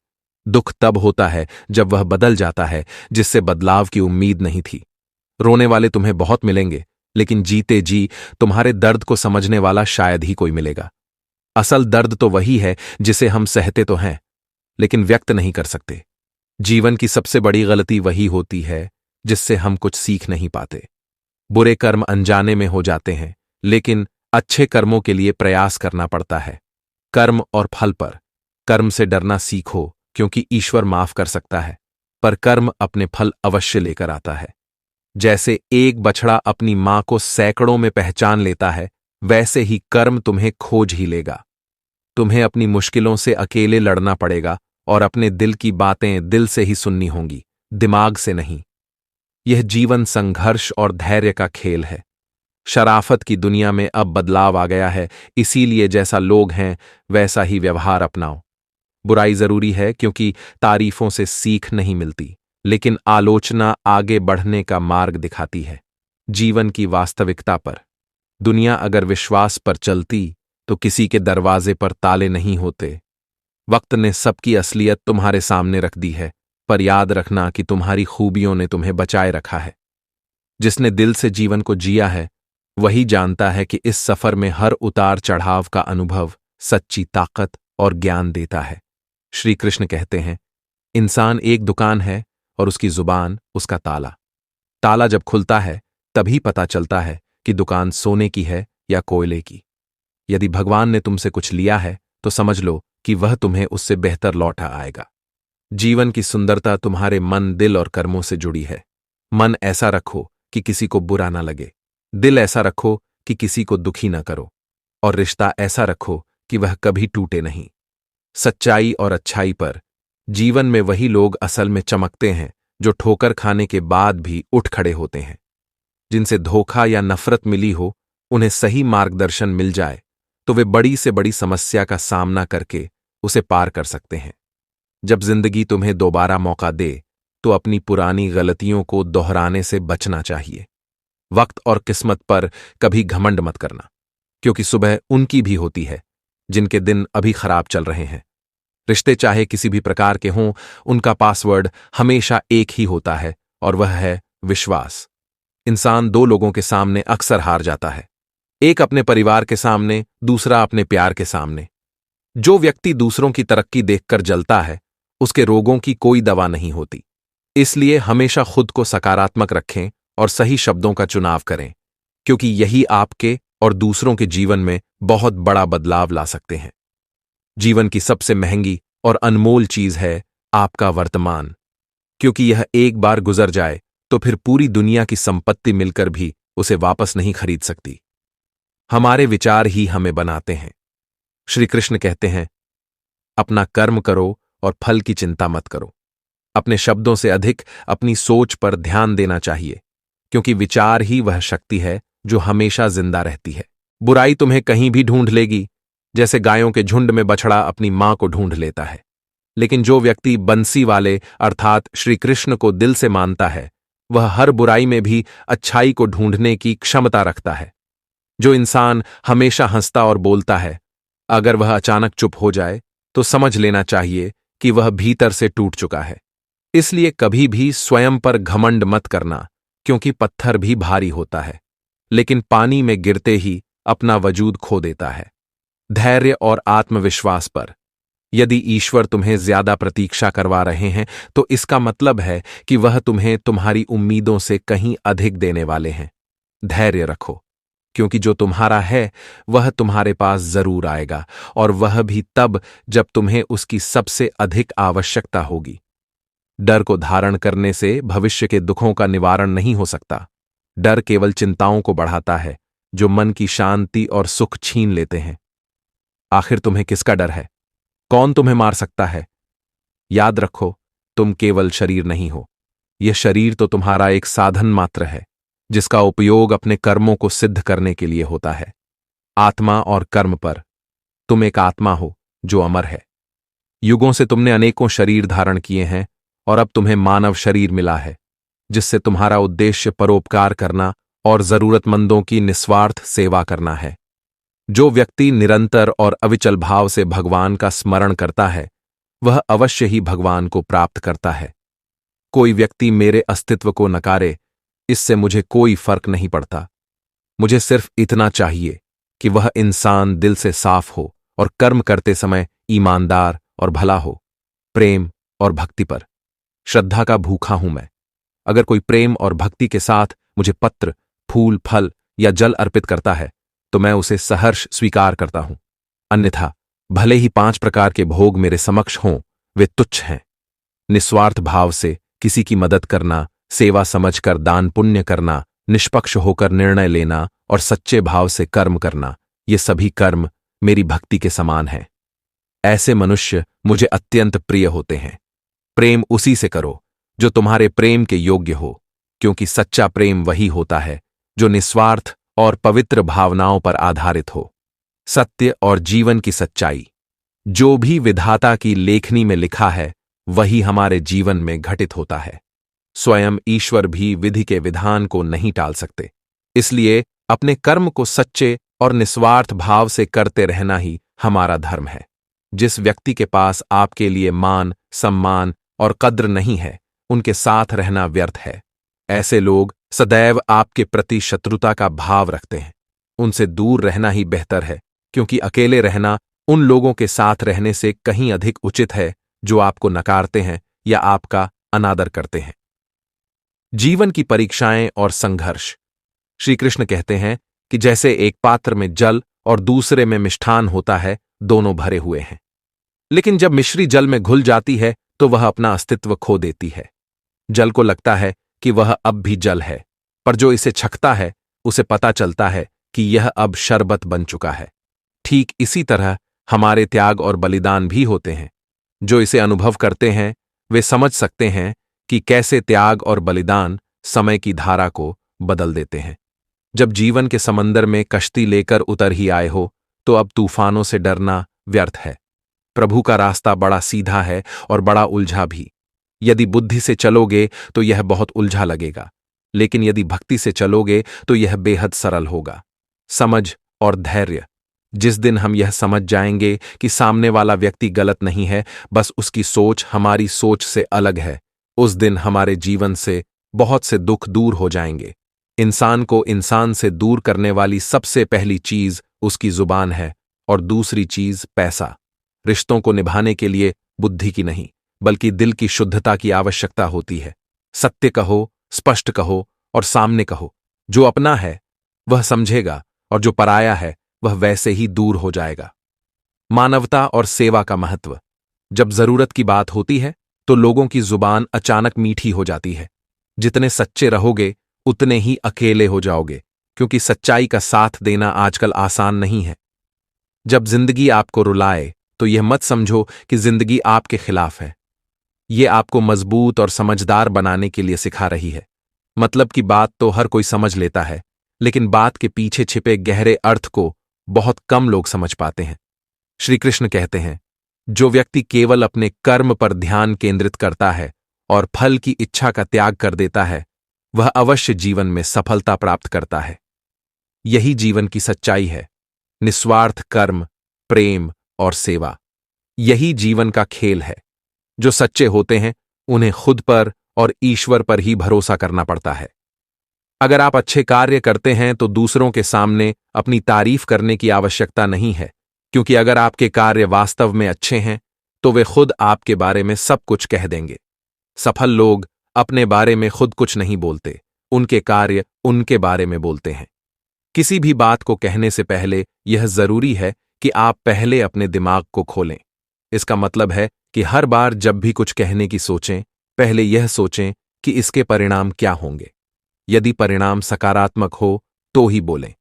दुख तब होता है जब वह बदल जाता है जिससे बदलाव की उम्मीद नहीं थी। रोने वाले तुम्हें बहुत मिलेंगे, लेकिन जीते जी तुम्हारे दर्द को समझने वाला शायद ही कोई मिलेगा। असल दर्द तो वही है जिसे हम सहते तो हैं, लेकिन व्यक्त नहीं कर सकते। जीवन की सबसे बड़ी गलती वही होती है जिससे हम कुछ सीख नहीं पाते। बुरे कर्म अनजाने में हो जाते हैं, लेकिन अच्छे कर्मों के लिए प्रयास करना पड़ता है। कर्म और फल पर। कर्म से डरना सीखो, क्योंकि ईश्वर माफ कर सकता है, पर कर्म अपने फल अवश्य लेकर आता है। जैसे एक बछड़ा अपनी मां को सैकड़ों में पहचान लेता है, वैसे ही कर्म तुम्हें खोज ही लेगा। तुम्हें अपनी मुश्किलों से अकेले लड़ना पड़ेगा और अपने दिल की बातें दिल से ही सुननी होंगी, दिमाग से नहीं। यह जीवन संघर्ष और धैर्य का खेल है। शराफत की दुनिया में अब बदलाव आ गया है, इसीलिए जैसा लोग हैं वैसा ही व्यवहार अपनाओ। बुराई जरूरी है, क्योंकि तारीफों से सीख नहीं मिलती, लेकिन आलोचना आगे बढ़ने का मार्ग दिखाती है। जीवन की वास्तविकता पर। दुनिया अगर विश्वास पर चलती तो किसी के दरवाजे पर ताले नहीं होते। वक्त ने सबकी असलियत तुम्हारे सामने रख दी है, पर याद रखना कि तुम्हारी खूबियों ने तुम्हें बचाए रखा है। जिसने दिल से जीवन को जिया है वही जानता है कि इस सफर में हर उतार चढ़ाव का अनुभव सच्ची ताकत और ज्ञान देता है। श्री कृष्ण कहते हैं, इंसान एक दुकान है और उसकी जुबान उसका ताला। ताला जब खुलता है तभी पता चलता है कि दुकान सोने की है या कोयले की। यदि भगवान ने तुमसे कुछ लिया है तो समझ लो कि वह तुम्हें उससे बेहतर लौटा आएगा। जीवन की सुंदरता तुम्हारे मन, दिल और कर्मों से जुड़ी है। मन ऐसा रखो कि किसी को बुरा ना लगे, दिल ऐसा रखो कि किसी को दुखी ना करो, और रिश्ता ऐसा रखो कि वह कभी टूटे नहीं। सच्चाई और अच्छाई पर। जीवन में वही लोग असल में चमकते हैं जो ठोकर खाने के बाद भी उठ खड़े होते हैं। जिनसे धोखा या नफरत मिली हो, उन्हें सही मार्गदर्शन मिल जाए तो वे बड़ी से बड़ी समस्या का सामना करके उसे पार कर सकते हैं। जब जिंदगी तुम्हें दोबारा मौका दे तो अपनी पुरानी गलतियों को दोहराने से बचना चाहिए। वक्त और किस्मत पर कभी घमंड मत करना, क्योंकि सुबह उनकी भी होती है जिनके दिन अभी खराब चल रहे हैं। रिश्ते चाहे किसी भी प्रकार के हों, उनका पासवर्ड हमेशा एक ही होता है, और वह है विश्वास। इंसान दो लोगों के सामने अक्सर हार जाता है, एक अपने परिवार के सामने, दूसरा अपने प्यार के सामने। जो व्यक्ति दूसरों की तरक्की देखकर जलता है, उसके रोगों की कोई दवा नहीं होती। इसलिए हमेशा खुद को सकारात्मक रखें और सही शब्दों का चुनाव करें, क्योंकि यही आपके और दूसरों के जीवन में बहुत बड़ा बदलाव ला सकते हैं। जीवन की सबसे महंगी और अनमोल चीज है आपका वर्तमान, क्योंकि यह एक बार गुजर जाए तो फिर पूरी दुनिया की संपत्ति मिलकर भी उसे वापस नहीं खरीद सकती। हमारे विचार ही हमें बनाते हैं। श्री कृष्ण कहते हैं, अपना कर्म करो और फल की चिंता मत करो। अपने शब्दों से अधिक अपनी सोच पर ध्यान देना चाहिए, क्योंकि विचार ही वह शक्ति है जो हमेशा जिंदा रहती है। बुराई तुम्हें कहीं भी ढूंढ लेगी, जैसे गायों के झुंड में बछड़ा अपनी मां को ढूंढ लेता है। लेकिन जो व्यक्ति बंसी वाले अर्थात श्री कृष्ण को दिल से मानता है, वह हर बुराई में भी अच्छाई को ढूंढने की क्षमता रखता है। जो इंसान हमेशा हंसता और बोलता है, अगर वह अचानक चुप हो जाए तो समझ लेना चाहिए कि वह भीतर से टूट चुका है। इसलिए कभी भी स्वयं पर घमंड मत करना, क्योंकि पत्थर भी भारी होता है, लेकिन पानी में गिरते ही अपना वजूद खो देता है। धैर्य और आत्मविश्वास पर। यदि ईश्वर तुम्हें ज्यादा प्रतीक्षा करवा रहे हैं, तो इसका मतलब है कि वह तुम्हें तुम्हारी उम्मीदों से कहीं अधिक देने वाले हैं। धैर्य रखो, क्योंकि जो तुम्हारा है वह तुम्हारे पास जरूर आएगा, और वह भी तब जब तुम्हें उसकी सबसे अधिक आवश्यकता होगी। डर को धारण करने से भविष्य के दुखों का निवारण नहीं हो सकता। डर केवल चिंताओं को बढ़ाता है, जो मन की शांति और सुख छीन लेते हैं। आखिर तुम्हें किसका डर है? कौन तुम्हें मार सकता है? याद रखो, तुम केवल शरीर नहीं हो। यह शरीर तो तुम्हारा एक साधन मात्र है, जिसका उपयोग अपने कर्मों को सिद्ध करने के लिए होता है। आत्मा और कर्म पर। तुम एक आत्मा हो जो अमर है। युगों से तुमने अनेकों शरीर धारण किए हैं, और अब तुम्हें मानव शरीर मिला है, जिससे तुम्हारा उद्देश्य परोपकार करना और जरूरतमंदों की निस्वार्थ सेवा करना है। जो व्यक्ति निरंतर और अविचल भाव से भगवान का स्मरण करता है, वह अवश्य ही भगवान को प्राप्त करता है। कोई व्यक्ति मेरे अस्तित्व को नकारे, इससे मुझे कोई फर्क नहीं पड़ता। मुझे सिर्फ इतना चाहिए कि वह इंसान दिल से साफ हो और कर्म करते समय ईमानदार और भला हो। प्रेम और भक्ति पर। श्रद्धा का भूखा हूं मैं। अगर कोई प्रेम और भक्ति के साथ मुझे पत्र, फूल, फल या जल अर्पित करता है, तो मैं उसे सहर्ष स्वीकार करता हूं। अन्यथा भले ही 5 प्रकार के भोग मेरे समक्ष हों, वे तुच्छ हैं। निस्वार्थ भाव से किसी की मदद करना, सेवा समझकर दान पुण्य करना, निष्पक्ष होकर निर्णय लेना और सच्चे भाव से कर्म करना, ये सभी कर्म मेरी भक्ति के समान हैं। ऐसे मनुष्य मुझे अत्यंत प्रिय होते हैं। प्रेम उसी से करो जो तुम्हारे प्रेम के योग्य हो, क्योंकि सच्चा प्रेम वही होता है जो निस्वार्थ और पवित्र भावनाओं पर आधारित हो। सत्य और जीवन की सच्चाई। जो भी विधाता की लेखनी में लिखा है, वही हमारे जीवन में घटित होता है। स्वयं ईश्वर भी विधि के विधान को नहीं टाल सकते। इसलिए अपने कर्म को सच्चे और निस्वार्थ भाव से करते रहना ही हमारा धर्म है। जिस व्यक्ति के पास आपके लिए मान, सम्मान और कद्र नहीं है, उनके साथ रहना व्यर्थ है। ऐसे लोग सदैव आपके प्रति शत्रुता का भाव रखते हैं। उनसे दूर रहना ही बेहतर है, क्योंकि अकेले रहना उन लोगों के साथ रहने से कहीं अधिक उचित है जो आपको नकारते हैं या आपका अनादर करते हैं। जीवन की परीक्षाएं और संघर्ष। श्री कृष्ण कहते हैं कि जैसे एक पात्र में जल और दूसरे में मिष्ठान होता है, दोनों भरे हुए हैं, लेकिन जब मिश्री जल में घुल जाती है तो वह अपना अस्तित्व खो देती है। जल को लगता है कि वह अब भी जल है, पर जो इसे छकता है उसे पता चलता है कि यह अब शरबत बन चुका है। ठीक इसी तरह हमारे त्याग और बलिदान भी होते हैं। जो इसे अनुभव करते हैं वे समझ सकते हैं कि कैसे त्याग और बलिदान समय की धारा को बदल देते हैं। जब जीवन के समंदर में कश्ती लेकर उतर ही आए हो, तो अब तूफानों से डरना व्यर्थ है। प्रभु का रास्ता बड़ा सीधा है और बड़ा उलझा भी। यदि बुद्धि से चलोगे तो यह बहुत उलझा लगेगा, लेकिन यदि भक्ति से चलोगे तो यह बेहद सरल होगा। समझ और धैर्य। जिस दिन हम यह समझ जाएंगे कि सामने वाला व्यक्ति गलत नहीं है, बस उसकी सोच हमारी सोच से अलग है, उस दिन हमारे जीवन से बहुत से दुख दूर हो जाएंगे। इंसान को इंसान से दूर करने वाली सबसे पहली चीज उसकी जुबान है और दूसरी चीज पैसा। रिश्तों को निभाने के लिए बुद्धि की नहीं, बल्कि दिल की शुद्धता की आवश्यकता होती है। सत्य कहो, स्पष्ट कहो और सामने कहो। जो अपना है वह समझेगा और जो पराया है वह वैसे ही दूर हो जाएगा। मानवता और सेवा का महत्व। जब जरूरत की बात होती है तो लोगों की जुबान अचानक मीठी हो जाती है। जितने सच्चे रहोगे उतने ही अकेले हो जाओगे, क्योंकि सच्चाई का साथ देना आजकल आसान नहीं है। जब जिंदगी आपको रुलाए तो यह मत समझो कि जिंदगी आपके खिलाफ है। यह आपको मजबूत और समझदार बनाने के लिए सिखा रही है। मतलब की बात तो हर कोई समझ लेता है, लेकिन बात के पीछे छिपे गहरे अर्थ को बहुत कम लोग समझ पाते हैं। श्री कृष्ण कहते हैं, जो व्यक्ति केवल अपने कर्म पर ध्यान केंद्रित करता है और फल की इच्छा का त्याग कर देता है, वह अवश्य जीवन में सफलता प्राप्त करता है। यही जीवन की सच्चाई है। निस्वार्थ कर्म, प्रेम और सेवा, यही जीवन का खेल है। जो सच्चे होते हैं उन्हें खुद पर और ईश्वर पर ही भरोसा करना पड़ता है। अगर आप अच्छे कार्य करते हैं तो दूसरों के सामने अपनी तारीफ करने की आवश्यकता नहीं है, क्योंकि अगर आपके कार्य वास्तव में अच्छे हैं तो वे खुद आपके बारे में सब कुछ कह देंगे। सफल लोग अपने बारे में खुद कुछ नहीं बोलते, उनके कार्य उनके बारे में बोलते हैं। किसी भी बात को कहने से पहले यह जरूरी है कि आप पहले अपने दिमाग को खोलें। इसका मतलब है कि हर बार जब भी कुछ कहने की सोचें, पहले यह सोचें कि इसके परिणाम क्या होंगे। यदि परिणाम सकारात्मक हो तो ही बोलें।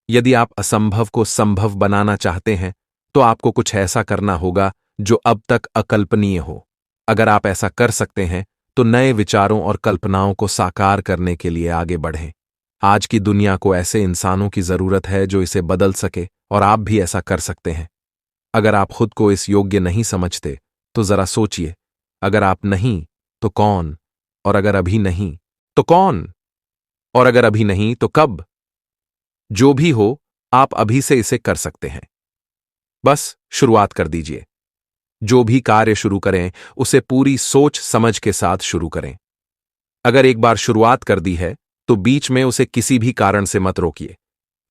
यदि आप असंभव को संभव बनाना चाहते हैं तो आपको कुछ ऐसा करना होगा जो अब तक अकल्पनीय हो। अगर आप ऐसा कर सकते हैं तो नए विचारों और कल्पनाओं को साकार करने के लिए आगे बढ़ें। आज की दुनिया को ऐसे इंसानों की जरूरत है जो इसे बदल सके, और आप भी ऐसा कर सकते हैं। अगर आप खुद को इस योग्य नहीं समझते तो जरा सोचिए, अगर आप नहीं तो कौन, और अगर अभी नहीं तो कौन, और अगर अभी नहीं तो कब? जो भी हो, आप अभी से इसे कर सकते हैं। बस शुरुआत कर दीजिए। जो भी कार्य शुरू करें उसे पूरी सोच समझ के साथ शुरू करें। अगर एक बार शुरुआत कर दी है तो बीच में उसे किसी भी कारण से मत रोकिए,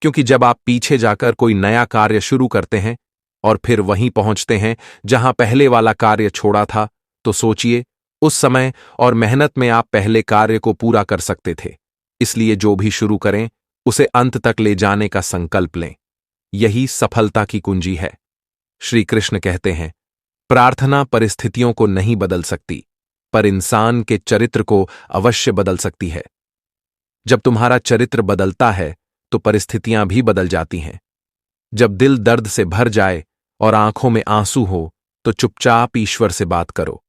क्योंकि जब आप पीछे जाकर कोई नया कार्य शुरू करते हैं और फिर वहीं पहुंचते हैं जहां पहले वाला कार्य छोड़ा था, तो सोचिए उस समय और मेहनत में आप पहले कार्य को पूरा कर सकते थे। इसलिए जो भी शुरू करें उसे अंत तक ले जाने का संकल्प लें। यही सफलता की कुंजी है। श्री कृष्ण कहते हैं, प्रार्थना परिस्थितियों को नहीं बदल सकती, पर इंसान के चरित्र को अवश्य बदल सकती है। जब तुम्हारा चरित्र बदलता है तो परिस्थितियां भी बदल जाती हैं। जब दिल दर्द से भर जाए और आंखों में आंसू हो तो चुपचाप ईश्वर से बात करो।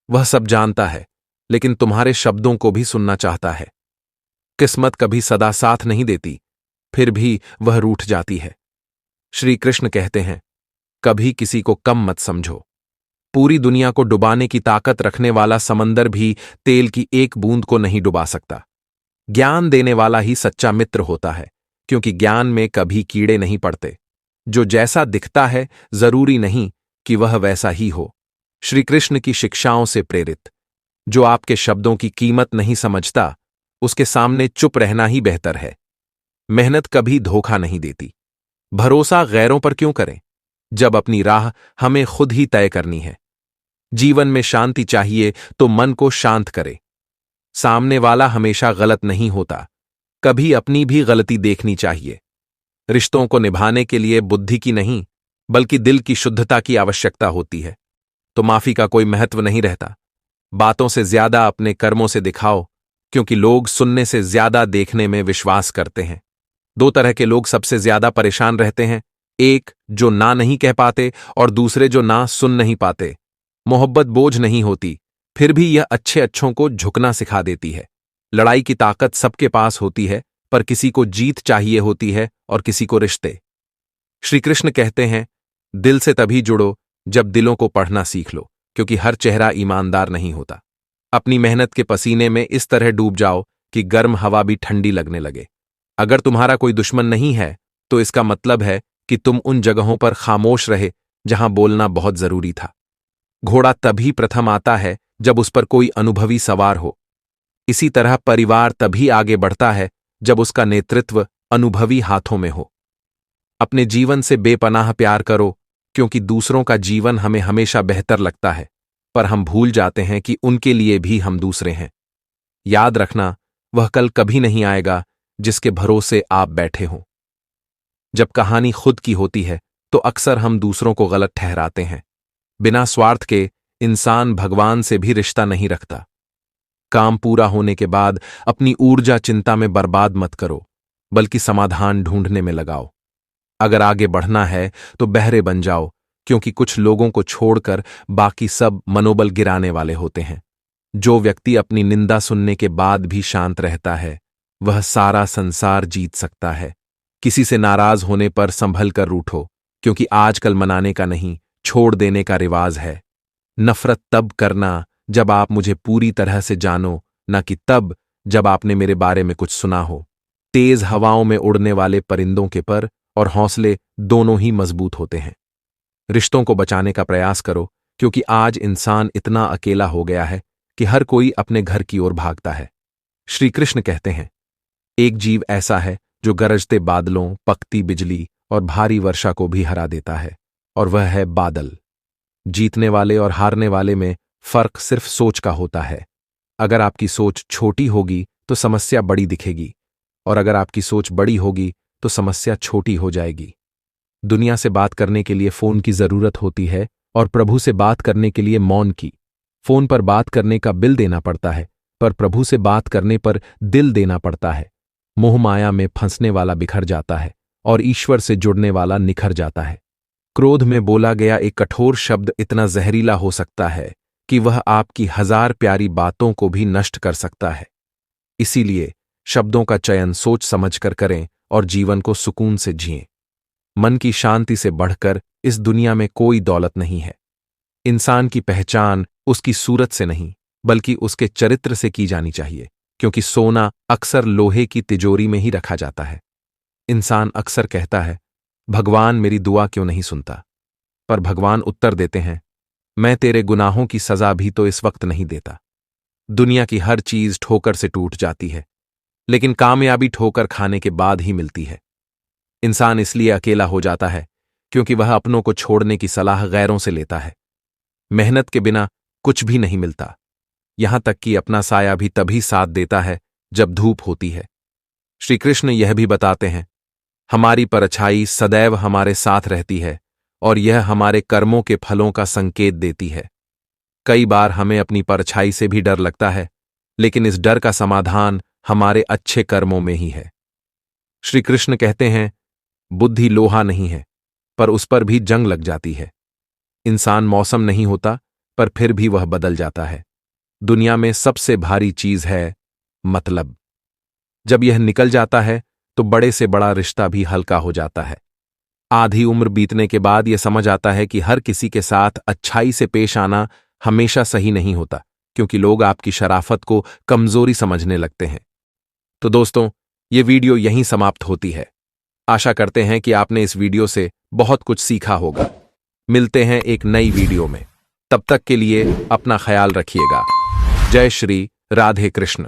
वह सब जानता है, लेकिन तुम्हारे शब्दों को भी सुनना चाहता है। किस्मत कभी सदा साथ नहीं देती, फिर भी वह रूठ जाती है। श्री कृष्ण कहते हैं, कभी किसी को कम मत समझो। पूरी दुनिया को डुबाने की ताकत रखने वाला समंदर भी तेल की एक बूंद को नहीं डुबा सकता। ज्ञान देने वाला ही सच्चा मित्र होता है, क्योंकि ज्ञान में कभी कीड़े नहीं पड़ते। जो जैसा दिखता है जरूरी नहीं कि वह वैसा ही हो। श्री कृष्ण की शिक्षाओं से प्रेरित, जो आपके शब्दों की कीमत नहीं समझता, उसके सामने चुप रहना ही बेहतर है। मेहनत कभी धोखा नहीं देती। भरोसा गैरों पर क्यों करें, जब अपनी राह हमें खुद ही तय करनी है। जीवन में शांति चाहिए तो मन को शांत करे। सामने वाला हमेशा गलत नहीं होता, कभी अपनी भी गलती देखनी चाहिए। रिश्तों को निभाने के लिए बुद्धि की नहीं, बल्कि दिल की शुद्धता की आवश्यकता होती है। तो माफी का कोई महत्व नहीं रहता। बातों से ज्यादा अपने कर्मों से दिखाओ, क्योंकि लोग सुनने से ज्यादा देखने में विश्वास करते हैं। दो तरह के लोग सबसे ज्यादा परेशान रहते हैं, एक जो ना नहीं कह पाते और दूसरे जो ना सुन नहीं पाते। मोहब्बत बोझ नहीं होती, फिर भी यह अच्छे अच्छों को झुकना सिखा देती है। लड़ाई की ताकत सबके पास होती है, पर किसी को जीत चाहिए होती है और किसी को रिश्ते। श्री कृष्ण कहते हैं, दिल से तभी जुड़ो जब दिलों को पढ़ना सीख लो, क्योंकि हर चेहरा ईमानदार नहीं होता। अपनी मेहनत के पसीने में इस तरह डूब जाओ कि गर्म हवा भी ठंडी लगने लगे। अगर तुम्हारा कोई दुश्मन नहीं है तो इसका मतलब है कि तुम उन जगहों पर खामोश रहे जहां बोलना बहुत जरूरी था। घोड़ा तभी प्रथम आता है जब उस पर कोई अनुभवी सवार हो। इसी तरह परिवार तभी आगे बढ़ता है जब उसका नेतृत्व अनुभवी हाथों में हो। अपने जीवन से बेपनाह प्यार करो, क्योंकि दूसरों का जीवन हमें हमेशा बेहतर लगता है, पर हम भूल जाते हैं कि उनके लिए भी हम दूसरे हैं। याद रखना, वह कल कभी नहीं आएगा जिसके भरोसे आप बैठे हों। जब कहानी खुद की होती है तो अक्सर हम दूसरों को गलत ठहराते हैं। बिना स्वार्थ के इंसान भगवान से भी रिश्ता नहीं रखता। काम पूरा होने के बाद अपनी ऊर्जा चिंता में बर्बाद मत करो, बल्कि समाधान ढूंढने में लगाओ। अगर आगे बढ़ना है तो बहरे बन जाओ, क्योंकि कुछ लोगों को छोड़कर बाकी सब मनोबल गिराने वाले होते हैं। जो व्यक्ति अपनी निंदा सुनने के बाद भी शांत रहता है, वह सारा संसार जीत सकता है। किसी से नाराज होने पर संभल कर रूठो, क्योंकि आजकल मनाने का नहीं, छोड़ देने का रिवाज है। नफरत तब करना जब आप मुझे पूरी तरह से जानो, न कि तब जब आपने मेरे बारे में कुछ सुना हो। तेज हवाओं में उड़ने वाले परिंदों के पर और हौसले दोनों ही मजबूत होते हैं। रिश्तों को बचाने का प्रयास करो, क्योंकि आज इंसान इतना अकेला हो गया है कि हर कोई अपने घर की ओर भागता है। श्री कृष्ण कहते हैं, एक जीव ऐसा है जो गरजते बादलों, पकती बिजली और भारी वर्षा को भी हरा देता है, और वह है बादल। जीतने वाले और हारने वाले में फर्क सिर्फ सोच का होता है। अगर आपकी सोच छोटी होगी तो समस्या बड़ी दिखेगी, और अगर आपकी सोच बड़ी होगी तो समस्या छोटी हो जाएगी। दुनिया से बात करने के लिए फोन की जरूरत होती है और प्रभु से बात करने के लिए मौन की। फोन पर बात करने का बिल देना पड़ता है, पर प्रभु से बात करने पर दिल देना पड़ता है। मोह माया में फंसने वाला बिखर जाता है और ईश्वर से जुड़ने वाला निखर जाता है। क्रोध में बोला गया एक कठोर शब्द इतना जहरीला हो सकता है कि वह आपकी 1000 प्यारी बातों को भी नष्ट कर सकता है। इसीलिए शब्दों का चयन सोच समझकर करें और जीवन को सुकून से जिएं। मन की शांति से बढ़कर इस दुनिया में कोई दौलत नहीं है। इंसान की पहचान उसकी सूरत से नहीं, बल्कि उसके चरित्र से की जानी चाहिए, क्योंकि सोना अक्सर लोहे की तिजोरी में ही रखा जाता है। इंसान अक्सर कहता है, भगवान मेरी दुआ क्यों नहीं सुनता? पर भगवान उत्तर देते हैं, मैं तेरे गुनाहों की सजा भी तो इस वक्त नहीं देता। दुनिया की हर चीज ठोकर से टूट जाती है, लेकिन कामयाबी ठोकर खाने के बाद ही मिलती है। इंसान इसलिए अकेला हो जाता है क्योंकि वह अपनों को छोड़ने की सलाह गैरों से लेता है। मेहनत के बिना कुछ भी नहीं मिलता, यहां तक कि अपना साया भी तभी साथ देता है जब धूप होती है। श्री कृष्ण यह भी बताते हैं, हमारी परछाई सदैव हमारे साथ रहती है और यह हमारे कर्मों के फलों का संकेत देती है। कई बार हमें अपनी परछाई से भी डर लगता है, लेकिन इस डर का समाधान हमारे अच्छे कर्मों में ही है। श्री कृष्ण कहते हैं, बुद्धि लोहा नहीं है, पर उस पर भी जंग लग जाती है। इंसान मौसम नहीं होता, पर फिर भी वह बदल जाता है। दुनिया में सबसे भारी चीज है मतलब। जब यह निकल जाता है तो बड़े से बड़ा रिश्ता भी हल्का हो जाता है। आधी उम्र बीतने के बाद यह समझ आता है कि हर किसी के साथ अच्छाई से पेश आना हमेशा सही नहीं होता, क्योंकि लोग आपकी शराफत को कमजोरी समझने लगते हैं। तो दोस्तों, ये वीडियो यहीं समाप्त होती है। आशा करते हैं कि आपने इस वीडियो से बहुत कुछ सीखा होगा। मिलते हैं एक नई वीडियो में, तब तक के लिए अपना ख्याल रखिएगा। जय श्री राधे कृष्ण।